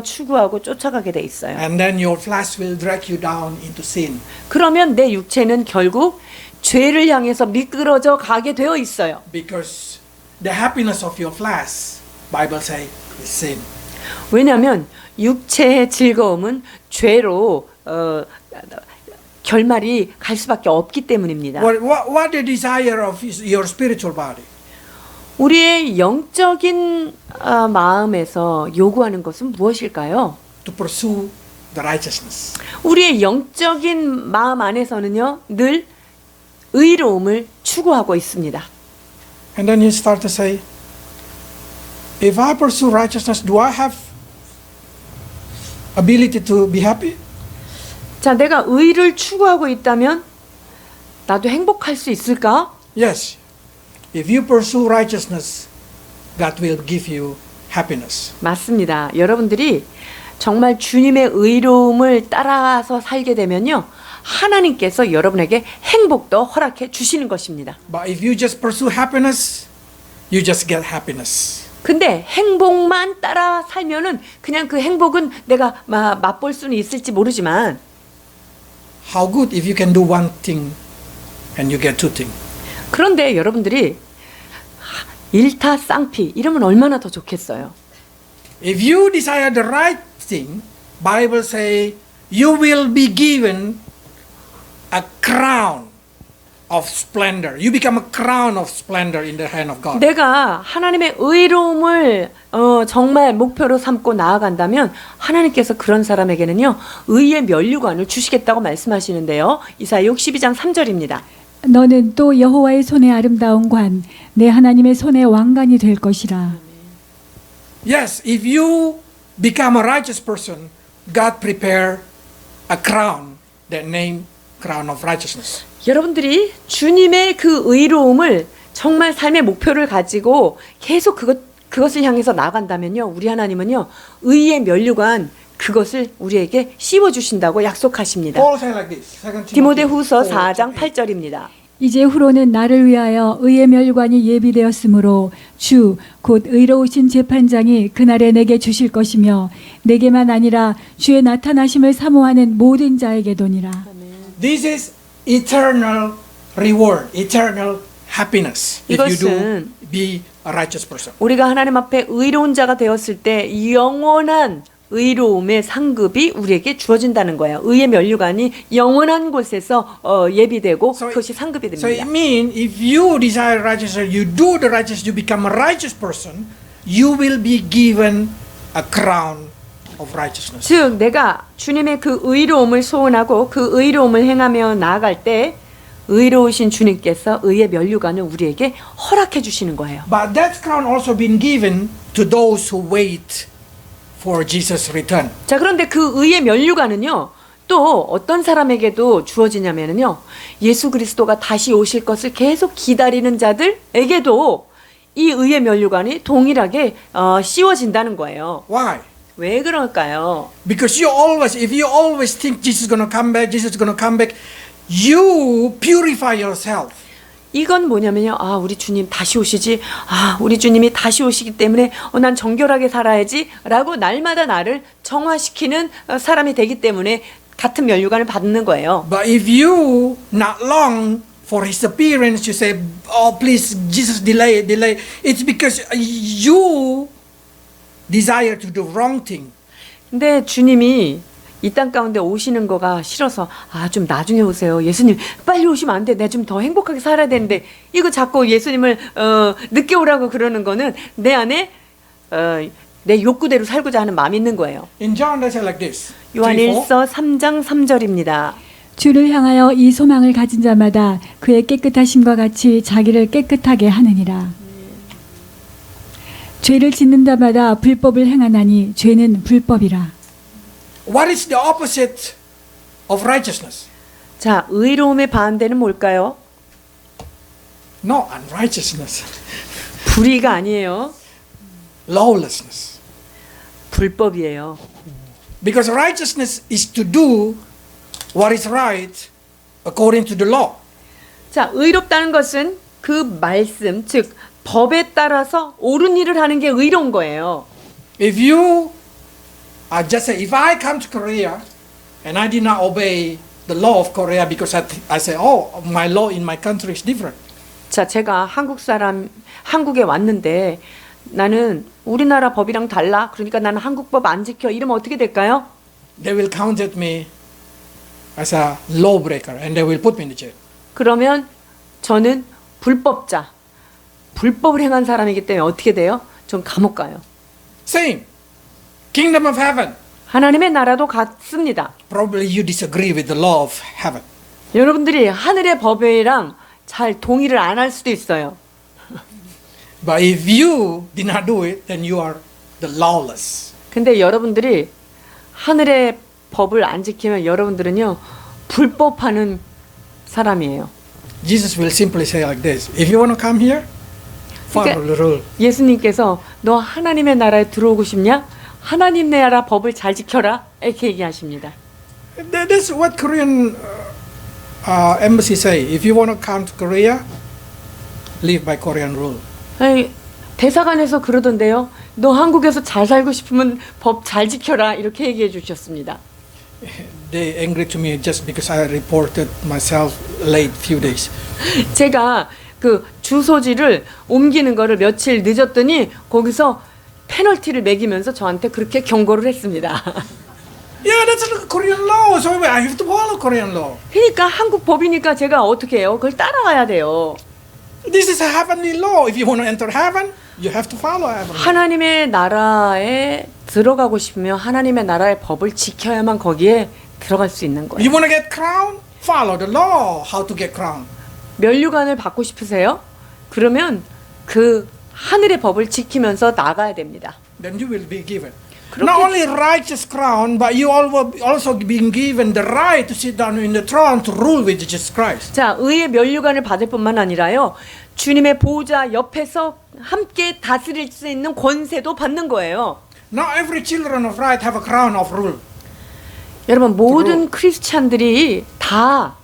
추구하고 쫓아가게 돼 있어요. And then your flesh will drag you down into sin. 그러면 내 육체는 결국 죄를 향해서 미끄러져 가게 되어 있어요. Because the happiness of your flesh, Bible say, is sin. 왜냐하면 육체의 즐거움은 죄로 결말이 갈 수밖에 없기 때문입니다. What the desire of your spiritual body? 우리의 영적인 마음에서 요구하는 것은 무엇일까요? To pursue the righteousness. 우리의 영적인 마음 안에서는요, 늘 의로움을 추구하고 있습니다. And then you start to say, if I pursue righteousness, do I have ability to be happy? 자, 내가 의를 추구하고 있다면 나도 행복할 수 있을까? Yes. If you pursue righteousness, God will give you happiness. 맞습니다. 여러분들이 정말 주님의 의로움을 따라서 살게 되면요, 하나님께서 여러분에게 행복도 허락해 주시는 것입니다. But if you just pursue happiness, you just get happiness. 근데 행복만 따라 살면은 그냥 그 행복은 내가 맛볼 수는 있을지 모르지만 How good if you can do one thing and you get two things. 그런데 여러분들이 일타쌍피 이러면 얼마나 더 좋겠어요. If you desire the right thing, Bible say you will be given a crown of splendor. You become a crown of splendor in the hand of God. 내가 하나님의 의로움을 정말 목표로 삼고 나아간다면 하나님께서 그런 사람에게는요 의의 면류관을 주시겠다고 말씀하시는데요. 이사야 62장 3절입니다. 너는 또 여호와의 손에 아름다운 관, 내 하나님의 손에 왕관이 될 것이라. Yes, if you become a righteous person, God prepare a crown, that name crown of righteousness. 여러분들이 주님의 그 의로움을 정말 삶의 목표를 가지고 계속 그것을 향해서 나간다면요. 우리 하나님은요. 의의 면류관 그것을 우리에게 씌워 주신다고 약속하십니다. Paul said like this. 2 디모데후서 Timothy 4장 8절입니다. 이제 후로는 나를 위하여 의의 면류관이 예비되었으므로 주 곧 의로우신 재판장이 그날에 내게 주실 것이며 내게만 아니라 주의 나타나심을 사모하는 모든 자에게도니라. This is eternal reward, eternal happiness if you do 이것은 be a righteous person. 우리가 하나님 앞에 의로운 자가 되었을 때 영원한 의로움의 상급이 우리에게 주어진다는 거예요. 의의 면류관이 영원한 곳에서 예비되고 그것이 상급이 So it 됩니다. means if you desire righteousness, you do the righteous, you become a righteous person, you will be given a crown of righteousness. 즉 내가 주님의 그 의로움을 소원하고 그 의로움을 행하며 나아갈 때 의로우신 주님께서 의의 면류관을 우리에게 허락해 주시는 거예요. But that crown also been given to those who wait for Jesus' return. 자, 그런데 그 의의 면류관은요. 또 어떤 사람에게도 주어지냐면요. 예수 그리스도가 다시 오실 것을 계속 기다리는 자들에게도 이 의의 면류관이 동일하게 씌워진다는 거예요. Why? 왜 그럴까요? Because if you always think Jesus is going to come back, Jesus is going to come back, you purify yourself. 이건 뭐냐면요. 아, 우리 주님 다시 오시지. 아, 우리 주님이 다시 오시기 때문에 난 정결하게 살아야지. 라고 날마다 나를 정화시키는 사람이 되기 때문에 같은 면류관을 받는 거예요. But if you not long for his appearance, you say, oh please, Jesus delay. It's because you desire to do wrong thing. 근데 주님이 이 땅 가운데 오시는 거가 싫어서 좀 나중에 오세요. 예수님 빨리 오시면 안 돼. 내가 좀 더 행복하게 살아야 되는데 이거 자꾸 예수님을 늦게 오라고 그러는 거는 내 안에 내 욕구대로 살고자 하는 마음이 있는 거예요. In John they say like this. 3, 4. 요한일서 3장 3절입니다. 주를 향하여 이 소망을 가진 자마다 그의 깨끗하심과 같이 자기를 깨끗하게 하느니라. 죄를 짓는 자마다 불법을 행하나니 죄는 불법이라. What is the opposite of righteousness? 자, 의로움의 반대는 뭘까요? No, unrighteousness. 불의가 아니에요. Lawlessness. 불법이에요. Because righteousness is to do what is right according to the law. 자, 의롭다는 것은 그 말씀, 즉 법에 따라서 옳은 일을 하는 게 의로운 거예요. If you just say, if I come to Korea and I did not obey the law of Korea because I say, oh, my law in my country is different. 자, 제가 한국에 왔는데 나는 우리나라 법이랑 달라. 그러니까 나는 한국 법 안 지켜. 이러면 어떻게 될까요? They will count me as a lawbreaker and they will put me in the jail. 그러면 저는 불법자, 불법을 행한 사람이기 때문에 어떻게 돼요? 전 감옥 가요. Same. Kingdom of heaven. 하나님의 나라도 같습니다. Probably you disagree with the law of heaven. 여러분들이 하늘의 법이랑 잘 동의를 안 할 수도 있어요. But if you did not do it, then you are the lawless. 근데 여러분들이 하늘의 법을 안 지키면 여러분들은요 불법하는 사람이에요. Jesus will simply say like this: if you want to come here, follow the rule. 예수님께서 너 하나님의 나라에 들어오고 싶냐? 하나님 나라 법을 잘 지켜라 이렇게 얘기하십니다. That's what Korean embassy say. If you want to come to Korea, live by Korean rule. 아니, 대사관에서 그러던데요. 너 한국에서 잘 살고 싶으면 법 잘 지켜라 이렇게 얘기해 주셨습니다. They angry to me just because I reported myself late few days. 제가 그 주소지를 옮기는 거를 며칠 늦었더니 거기서 페널티를 매기면서 저한테 그렇게 경고를 했습니다. Yeah, that's the Korean law. So I have to follow Korean law. 그러니까 한국 법이니까 제가 어떻게 해요? 그걸 따라가야 돼요. This is a heavenly law. If you want to enter heaven, you have to follow heaven. 하나님의 나라에 들어가고 싶으면 하나님의 나라의 법을 지켜야만 거기에 들어갈 수 있는 거예요. You want to get crown? Follow the law. How to get crown? 면류관을 받고 싶으세요? 그러면 그 하늘의 법을 지키면서 나가야 됩니다. Then you will be given. 그렇게- Not only righteous crown, but you also being given the right to sit down in the throne to rule with Jesus Christ. 자, 의의 면류관을 받을 뿐만 아니라요. 주님의 보호자 옆에서 함께 다스릴 수 있는 권세도 받는 거예요. Not every children of right have a crown of rule. 여러분, 모든 크리스찬들이 다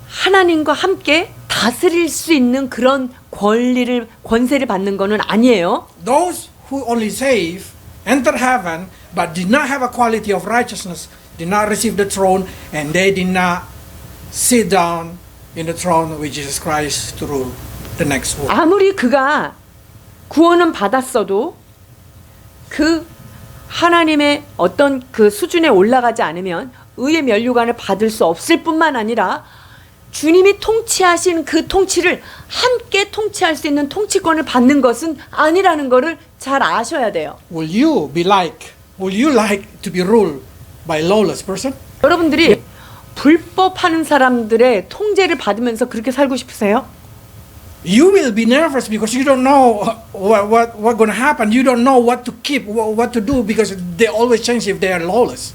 하나님과 함께 다스릴 수 있는 그런 권세를 받는 거는 아니에요. Those who only save enter heaven but did not have a quality of righteousness did not receive the throne and they did not sit down in the throne with Jesus Christ to rule the next world. 아무리 그가 구원은 받았어도 그 하나님의 어떤 그 수준에 올라가지 않으면 의의 면류관을 받을 수 없을 뿐만 아니라 주님이 통치하신 그 통치를 함께 통치할 수 있는 통치권을 받는 것은 아니라는 것을 잘 아셔야 돼요. Will you like to be ruled by a lawless person? 여러분들이 불법하는 사람들의 통제를 받으면서 그렇게 살고 싶으세요? You will be nervous because you don't know what going to happen. You don't know what to keep, what to do because they always change if they are lawless.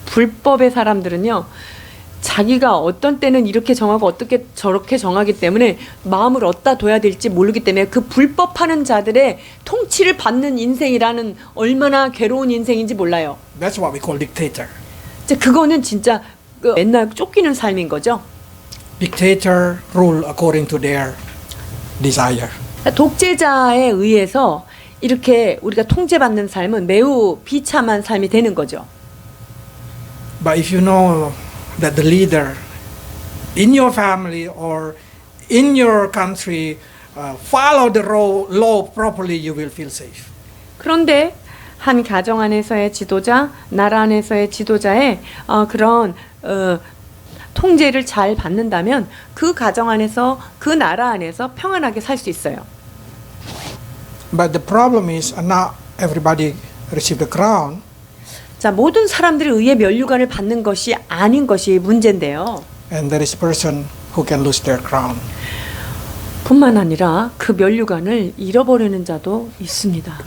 불법의 사람들은요. 자기가 어떤 때는 이렇게 정하고 어떻게 저렇게 정하기 때문에 마음을 어디다 둬야 될지 모르기 때문에 그 불법하는 자들의 통치를 받는 인생이라는 얼마나 괴로운 인생인지 몰라요. That's what we call dictator. 이제 그거는 진짜 그 맨날 쫓기는 삶인 거죠. Dictator rule according to their desire. 독재자에 의해서 이렇게 우리가 통제받는 삶은 매우 비참한 삶이 되는 거죠. But if you know that the leader in your family or in your country follow the law properly, you will feel safe. 그런데 한 가정 안에서의 지도자, 나라 안에서의 지도자의 그런 통제를 잘 받는다면 그 가정 안에서 그 나라 안에서 평안하게 살 수 있어요. But the problem is not everybody receive the crown. 자, 모든 사람들이 의의 면류관을 받는 것이 아닌 것이 문제인데요. And there is a person who can lose their crown. 뿐만 아니라 그 면류관을 잃어버리는 자도 있습니다.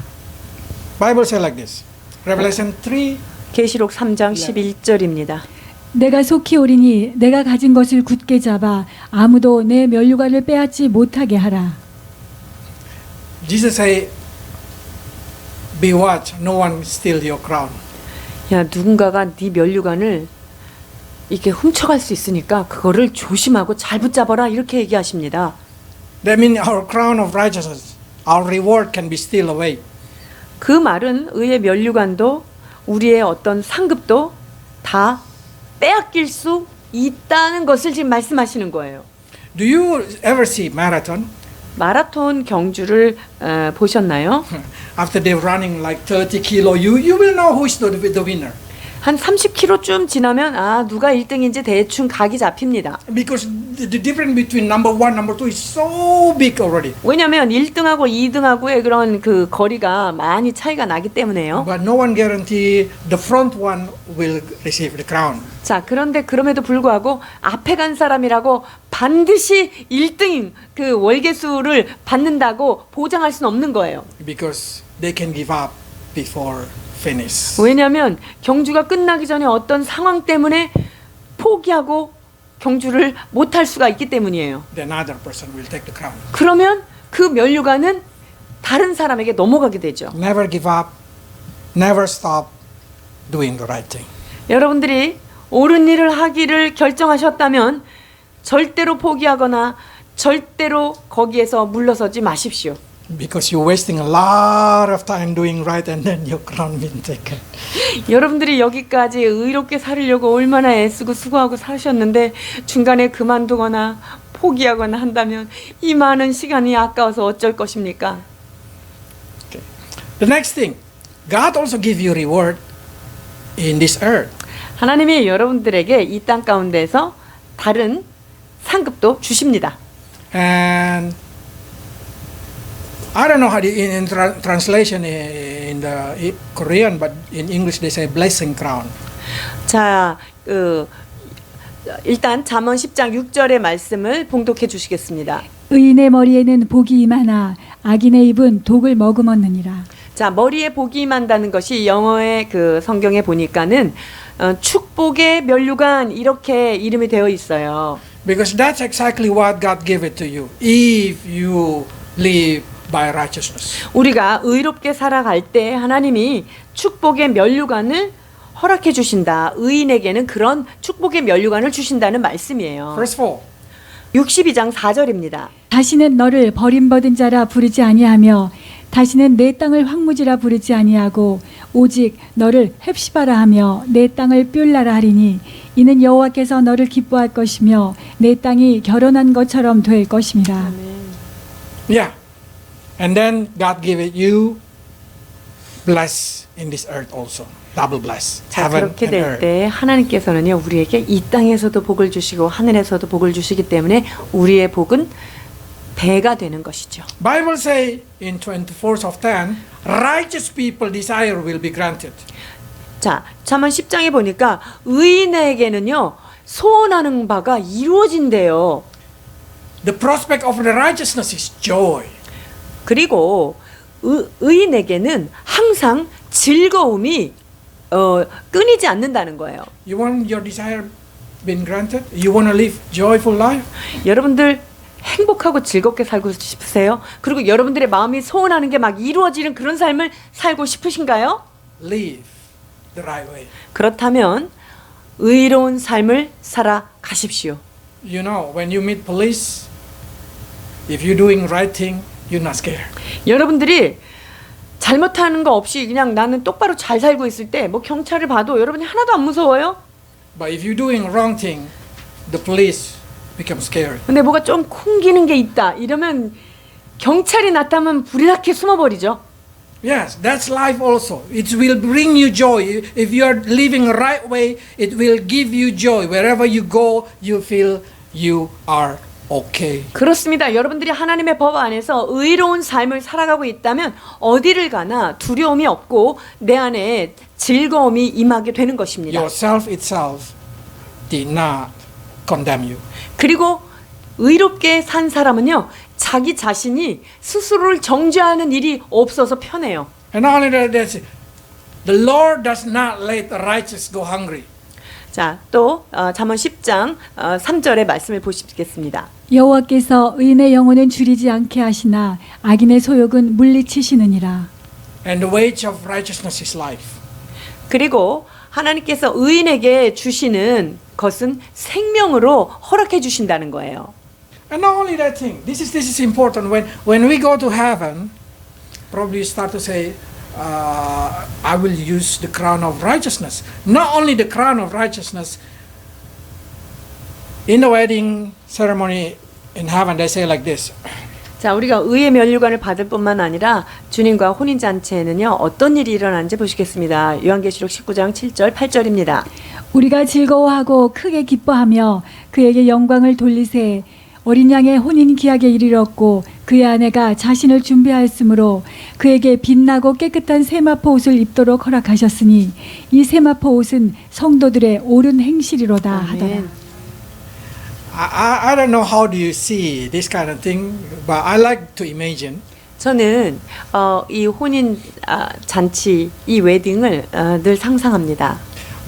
Bible says like this. Revelation 3. 계시록 3장 11절입니다. 내가 속히 오리니 내가 가진 것을 굳게 잡아 아무도 내 면류관을 빼앗지 못하게 하라. Jesus say, be watch, no one steal your crown. 야, 누군가가 네 면류관을 이렇게 훔쳐갈 수 있으니까 그거를 조심하고 잘 붙잡아라 이렇게 얘기하십니다. That means our crown of righteousness, our reward can be steal away. 그 말은 의의 면류관도 우리의 어떤 상급도 다 빼앗길 수 있다는 것을 지금 말씀하시는 거예요. Do you ever see marathon? 마라톤 경주를 보셨나요? After they're running like 30 kilo, you will know who is the winner. 한 30km쯤 지나면 누가 1등인지 대충 각이 잡힙니다. Because the difference between number 1, number 2 is so big already. 왜냐하면 1등하고 2등하고의 그런 그 거리가 많이 차이가 나기 때문에요. But no one guarantee the front one will receive the crown. 자, 그런데 그럼에도 불구하고 앞에 간 사람이라고 반드시 1등 그 월계수를 받는다고 보장할 수는 없는 거예요. Because they can give up before finish. 왜냐하면 경주가 끝나기 전에 어떤 상황 때문에 포기하고 경주를 못할 수가 있기 때문이에요. Then another person will take the crown. 그러면 그 면류관은 다른 사람에게 넘어가게 되죠. Never give up, never stop doing the right thing. 여러분들이 옳은 일을 하기를 결정하셨다면 절대로 포기하거나 절대로 거기에서 물러서지 마십시오. Because you're wasting a lot of time doing right and then your crown being taken. 여러분들이 여기까지 의롭게 살으려고 얼마나 애쓰고 수고하고 사셨는데 중간에 그만두거나 포기하거나 한다면 이 많은 시간이 아까워서 어쩔 것입니까? Okay. The next thing, God also give you reward in this earth. 하나님이 여러분들에게 이 땅 가운데서 다른 상급도 주십니다. And I don't know how in translation in the Korean, but in English they say blessing crown. 자, 일단 잠언 10장 6절의 말씀을 봉독해 주시겠습니다. 의인의 머리에는 복이 임하나 악인의 입은 독을 머금었느니라. 자, 머리에 복이 임한다는 것이 영어의 그 성경에 보니까는 축복의 면류관 이렇게 이름이 되어 있어요. Because that's exactly what God gave it to you. If you live by righteousness. 우리가 의롭게 살아갈 때 하나님이 축복의 면류관을 허락해 주신다. 의인에게는 그런 축복의 면류관을 주신다는 말씀이에요. Verse 4. 62장 4절입니다. 다시는 너를 버림받은 자라 부르지 아니하며 다시는 내 땅을 황무지라 부르지 아니하고 오직 너를 헵시바라 하며 내 땅을 뻬라라 하리니 이는 여호와께서 너를 기뻐할 것이며 내 땅이 결혼한 것처럼 될 것임이라. Yeah. And then God gave it you bless in this earth also. Double bless. 자, Heaven 그렇게 and 될 earth. 때 하나님께서는요 우리에게 이 땅에서도 복을 주시고 하늘에서도 복을 주시기 때문에 우리의 복은 배가 되는 것이죠. Bible say in 24th of 10, righteous people desire will be granted. 자, 잠언 10장에 보니까 의인에게는요 소원하는 바가 이루어진대요. The prospect of the righteousness is joy. 그리고 의인에게는 항상 즐거움이 끊이지 않는다는 거예요. You want your desire been granted? You want to live joyful life? 여러분들 행복하고 즐겁게 살고 싶으세요? 그리고 여러분들의 마음이 소원하는 게 막 이루어지는 그런 삶을 살고 싶으신가요? Live the right way. 그렇다면 의로운 삶을 살아가십시오. You know, when you meet police, if you're doing right thing, you're not scared. 여러분들이 잘못하는 거 없이 그냥 나는 똑바로 잘 살고 있을 때 뭐 경찰을 봐도 여러분이 하나도 안 무서워요? But if you're doing wrong thing, the police become scared. 근데 뭐가 좀 쿵기는 게 있다 이러면 경찰이 나타나면 불이렇게 숨어버리죠. Yes, that's life also. It will bring you joy. If you are living the right way, it will give you joy. Wherever you go, you feel you are okay. 그렇습니다. 여러분들이 하나님의 법 안에서 의로운 삶을 살아가고 있다면 어디를 가나 두려움이 없고 내 안에 즐거움이 임하게 되는 것입니다. Yourself itself did not condemn you. 그리고 의롭게 산 사람은요 자기 자신이 스스로를 정죄하는 일이 없어서 편해요. And not only that, the Lord does not let the righteous go hungry. 자, 또 잠언 10장 3절의 말씀을 보시겠습니다. 여호와께서 의인의 영혼은 줄이지 않게 하시나 악인의 소욕은 물리치시느니라. And the wage of righteousness is life. 그리고 하나님께서 의인에게 주시는 것은 생명으로 허락해 주신다는 거예요. And not only that thing. This is important. When we go to heaven, probably you start to say, I will use the crown of righteousness. Not only the crown of righteousness. In the wedding ceremony in heaven, they say like this. 자, 우리가 의의 면류관을 받을 뿐만 아니라 주님과 혼인 잔치에는요 어떤 일이 일어나는지 보시겠습니다. 요한계시록 19장 7절 8절입니다. 우리가 즐거워하고 크게 기뻐하며 그에게 영광을 돌리세. 어린 양의 혼인 기약에 이르렀고 그의 아내가 자신을 준비하였으므로 그에게 빛나고 깨끗한 세마포 옷을 입도록 허락하셨으니 이 세마포 옷은 성도들의 옳은 행실이로다 하더라. I don't know how do you see this kind of thing, but I like to imagine. 저는 이 혼인 잔치, 이 웨딩을 늘 상상합니다.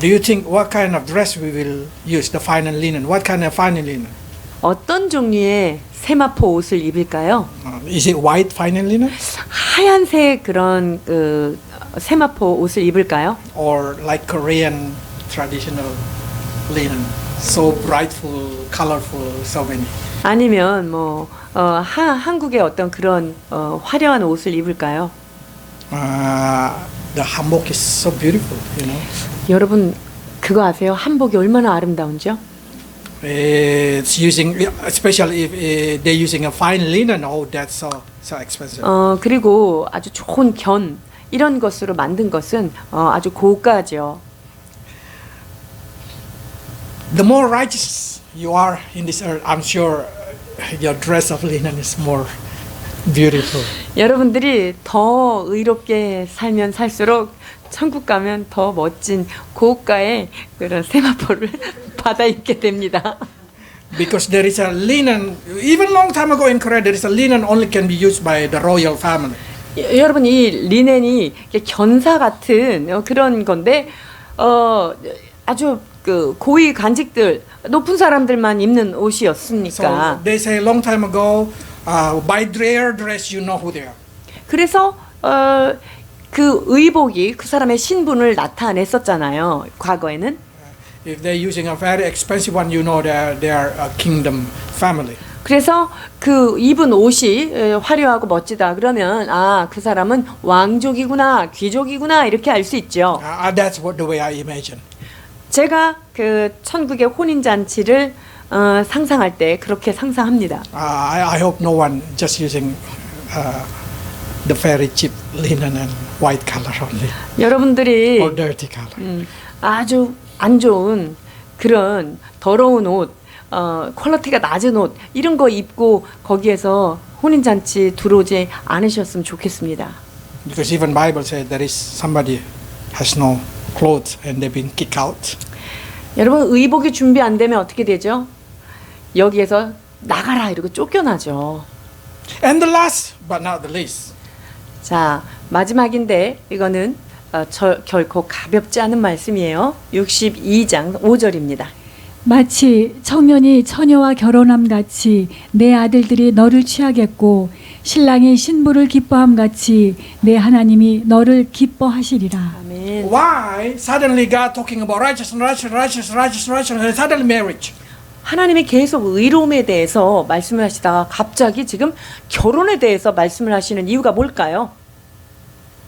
Do you think what kind of dress we will use? The fine linen. What kind of fine linen? 어떤 종류의 세마포 옷을 입을까요? Is it white fine linen? 하얀색 그런 세마포 옷을 입을까요? Or like Korean traditional linen? So brightful, colorful, so many. 아니면 뭐 한국의 어떤 그런 화려한 옷을 입을까요? The hanbok is so beautiful, you know. 여러분 그거 아세요? 한복이 얼마나 아름다운지요? It's using, especially if they're using a fine linen. Oh, that's so expensive. 그리고 아주 좋은 견 이런 것으로 만든 것은 아주 고가죠. the more righteous you are in this earth, I'm sure your dress of linen is more beautiful. 여러분들이 더 의롭게 살면 살수록 천국 가면 더 멋진 고가의 그런 세마포를 받아 입게 됩니다. Because there is a linen, even long time ago in Korea, there is a linen only can be used by the royal family. 여러분 이 리넨이 견사 같은 그런 건데 아주 그 고위 간직들 높은 사람들만 입는 So 옷이었으니까 they say long time ago, by their dress you know who they are. 그래서 그 의복이 그 사람의 신분을 나타냈었잖아요. 과거에는. If they're using a very expensive one, you know they are a kingdom family. 그래서 그 입은 옷이 화려하고 멋지다 그러면 아, 그 사람은 왕족이구나, 귀족이구나 이렇게 알 수 있죠. That's what the way I imagine. 제가 그 천국의 혼인 잔치를 상상할 때 그렇게 상상합니다. I hope no one just using the very cheap linen and white color only 여러분들이 or dirty color. 아주 안 좋은 그런 더러운 옷, 퀄리티가 낮은 옷 이런 거 입고 거기에서 혼인 잔치 들어오지 않으셨으면 좋겠습니다. Because even Bible said there is somebody has no clothes and they've been kicked out. 여러분 의복이 준비 안 되면 어떻게 되죠? 여기에서 나가라 이러고 쫓겨나죠. And the last but not the least, 자, 마지막인데 이거는 결코 가볍지 않은 말씀이에요. 62장 5절입니다. 마치 청년이 처녀와 결혼함 같이 내 아들들이 너를 취하겠고 신랑이 신부를 기뻐함 같이 내 하나님이 너를 기뻐하시리라. 아멘. why suddenly God talking about righteousness and suddenly marriage? 하나님이 계속 의로움에 대해서 말씀을 하시다가 갑자기 지금 결혼에 대해서 말씀을 하시는 이유가 뭘까요?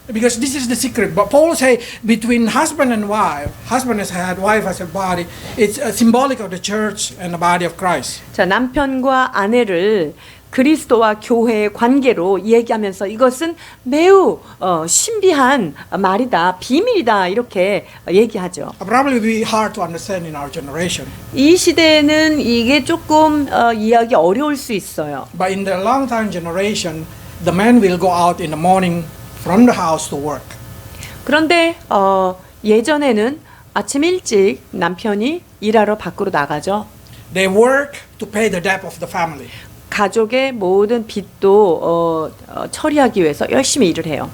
Because this is the secret. But Paul say between husband and wife, husband has head, wife has a body. It's symbolic of the church and the body of Christ. 자, 남편과 아내를 그리스도와 교회의 관계로 얘기하면서 이것은 매우 신비한 말이다, 비밀이다 이렇게 얘기하죠. Probably be hard to understand in our generation. 이 시대에는 이게 조금 이해하기 어려울 수 있어요. But in the long time generation, the man will go out in the morning from the house to work. 그런데 예전에는 아침 일찍 남편이 일하러 밖으로 나가죠. They work to pay the debt of the family. 가족의 모든 빚도 처리하기 위해서 열심히 일을 해요.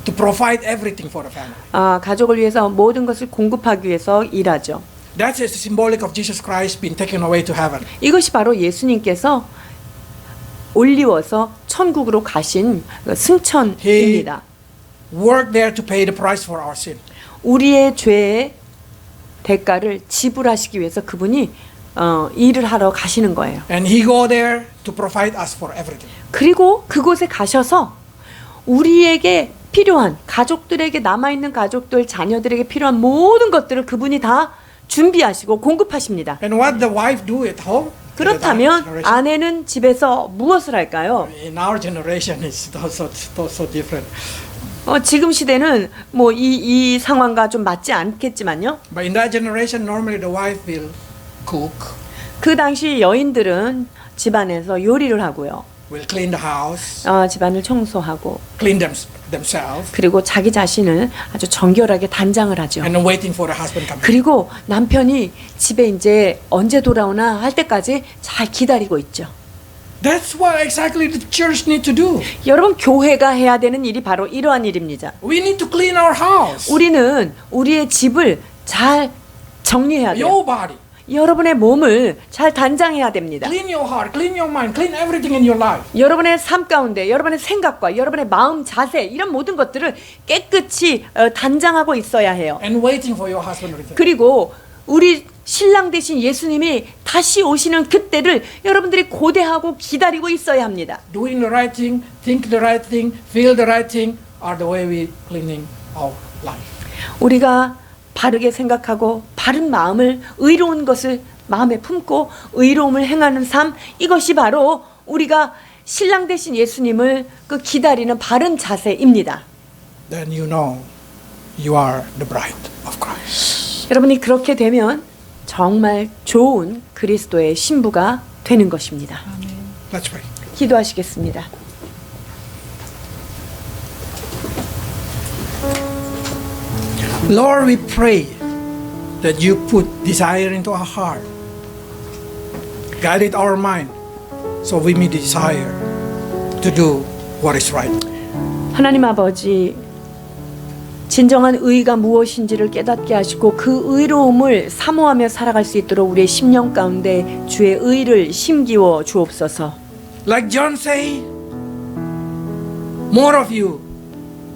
To provide everything for the family. 가족을 위해서 모든 것을 공급하기 위해서 일하죠. That is symbolic of Jesus Christ being taken away to heaven. 이것이 바로 예수님께서 올리워서 천국으로 가신 승천입니다. Work there to pay the price for our sin. 우리의 죄의 대가를 지불하시기 위해서 그분이 일을 하러 가시는 거예요. And he go there to provide us for everything. 그리고 그곳에 가셔서 우리에게 필요한 가족들에게 남아있는 가족들 자녀들에게 필요한 모든 것들을 그분이 다 준비하시고 공급하십니다. And what the wife do at home? 그렇다면 아내는 집에서 무엇을 할까요? In our generation, it's so different. 지금 시대는 뭐 이 상황과 좀 맞지 않겠지만요. But in that generation, normally the wife will cook, 그 당시 여인들은 집안에서 요리를 하고요. will clean the house, 집안을 청소하고 clean themselves, 그리고 자기 자신을 아주 정결하게 단장을 하죠. and then waiting for the husband coming. 그리고 남편이 집에 이제 언제 돌아오나 할 때까지 잘 기다리고 있죠. That's what exactly the church need to do. 여러분 교회가 해야 되는 일이 바로 이러한 일입니다. We need to clean our house, 우리는 우리의 집을 잘 정리해야 돼요. your body, 여러분의 몸을 잘 단장해야 됩니다. clean your heart, clean your mind, clean everything in your life. 여러분의 삶 가운데 여러분의 생각과 여러분의 마음 자세 이런 모든 것들을 깨끗이 단장하고 있어야 해요. And waiting for your husband to return. 그리고 우리 신랑 되신 예수님이 다시 오시는 그때를 여러분들이 고대하고 기다리고 있어야 합니다. Doing the right thing, think the right thing, feel the right thing are the way we cleaning our life. 우리가 바르게 생각하고 바른 마음을 의로운 것을 마음에 품고 의로움을 행하는 삶 이것이 바로 우리가 신랑 되신 예수님을 그 기다리는 바른 자세입니다. Then you know you are the bride of Christ. 여러분이 그렇게 되면 정말 좋은 그리스도의 신부가 되는 것입니다. Let's pray. 기도하시겠습니다. Lord, we pray that you put desire into our heart, guided our mind, so we may desire to do what is right. 하나님 아버지, 진정한 의가 무엇인지를 깨닫게 하시고 그 의로움을 사모하며 살아갈 수 있도록 우리의 심령 가운데 주의 의를 심기워 주옵소서. Like John say, more of you,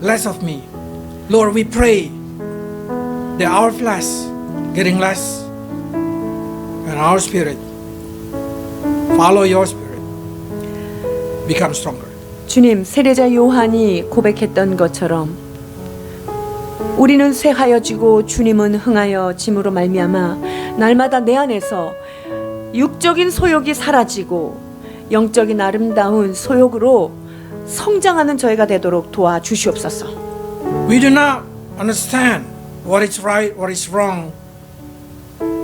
less of me. Lord, we pray that our flesh getting less and our spirit follow your spirit become stronger. 주님, 세례자 요한이 고백했던 것처럼 우리는 쇠하여지고 주님은 흥하여짐으로 말미암아 날마다 내 안에서 육적인 소욕이 사라지고 영적인 아름다운 소욕으로 성장하는 저희가 되도록 도와주시옵소서. We do not understand what is right, what is wrong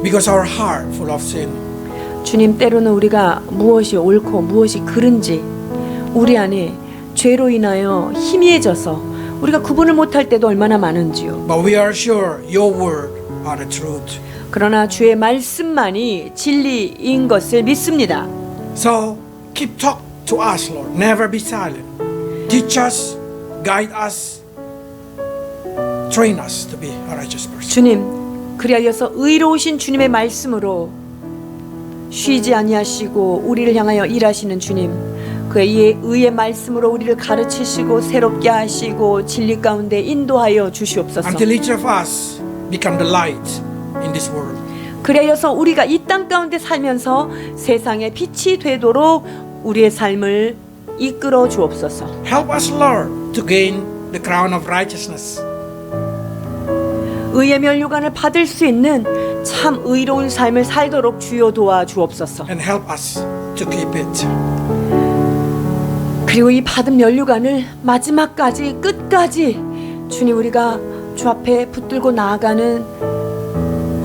because our heart full of sin. 주님, 때로는 우리가 무엇이 옳고 무엇이 그른지 우리 안에 죄로 인하여 희미해져서 우리가 구분을 못할 때도 얼마나 많은지요. But we are sure your word are the truth. 그러나 주의 말씀만이 진리인 것을 믿습니다. So keep talk to us, Lord. Never be silent. Teach us, guide us, train us to be a righteous person. 주님, 그리하여서 의로우신 주님의 말씀으로 쉬지 아니하시고 우리를 향하여 일하시는 주님, 그의 의의 말씀으로 우리를 가르치시고 새롭게 하시고 진리 가운데 인도하여 주시옵소서. Until each of us become the light in this world. 그리하여서 우리가 이 땅 가운데 살면서 세상의 빛이 되도록 우리의 삶을 이끌어 주옵소서. Help us, Lord, to gain the crown of righteousness. 의의 면류관을 받을 수 있는 참 의로운 삶을 살도록 주여 도와 주옵소서. And help us to keep it. 그리고 이 받은 면류관을 마지막까지 끝까지 주님, 우리가 주 앞에 붙들고 나아가는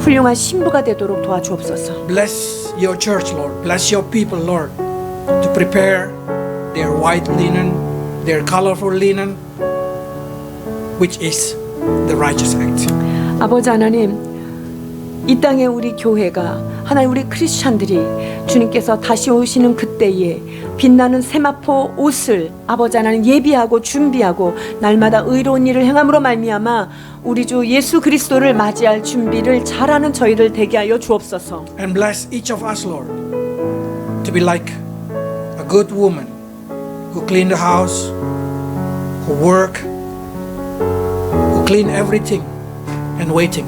훌륭한 신부가 되도록 도와주옵소서. Bless your church, Lord. Bless your people, Lord, to prepare their white linen, their colorful linen, which is the righteous act. 아버지 하나님, 이 땅에 우리 교회가, 하나님 우리 크리스찬들이 주님께서 다시 오시는 그때에 빛나는 세마포 옷을 아버지 하나님 예비하고 준비하고 날마다 의로운 일을 행함으로 말미암아 우리 주 예수 그리스도를 맞이할 준비를 잘하는 저희들 되게 하여 주옵소서. And bless each of us, Lord, to be like a good woman who clean the house, who work, who clean everything and waiting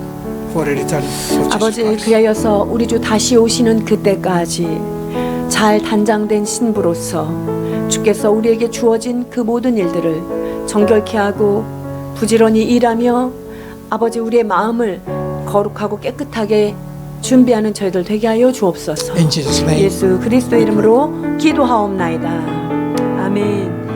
for the return of Jesus 아버지, Christ. 그리하여서 우리 주 다시 오시는 그때까지 잘 단장된 신부로서 주께서 우리에게 주어진 그 모든 일들을 정결케 하고 부지런히 일하며 아버지 우리의 마음을 거룩하고 깨끗하게 준비하는 저희들 되게 하여 주옵소서. In Jesus' name. 예수 그리스도 이름으로 기도하옵나이다. 아멘.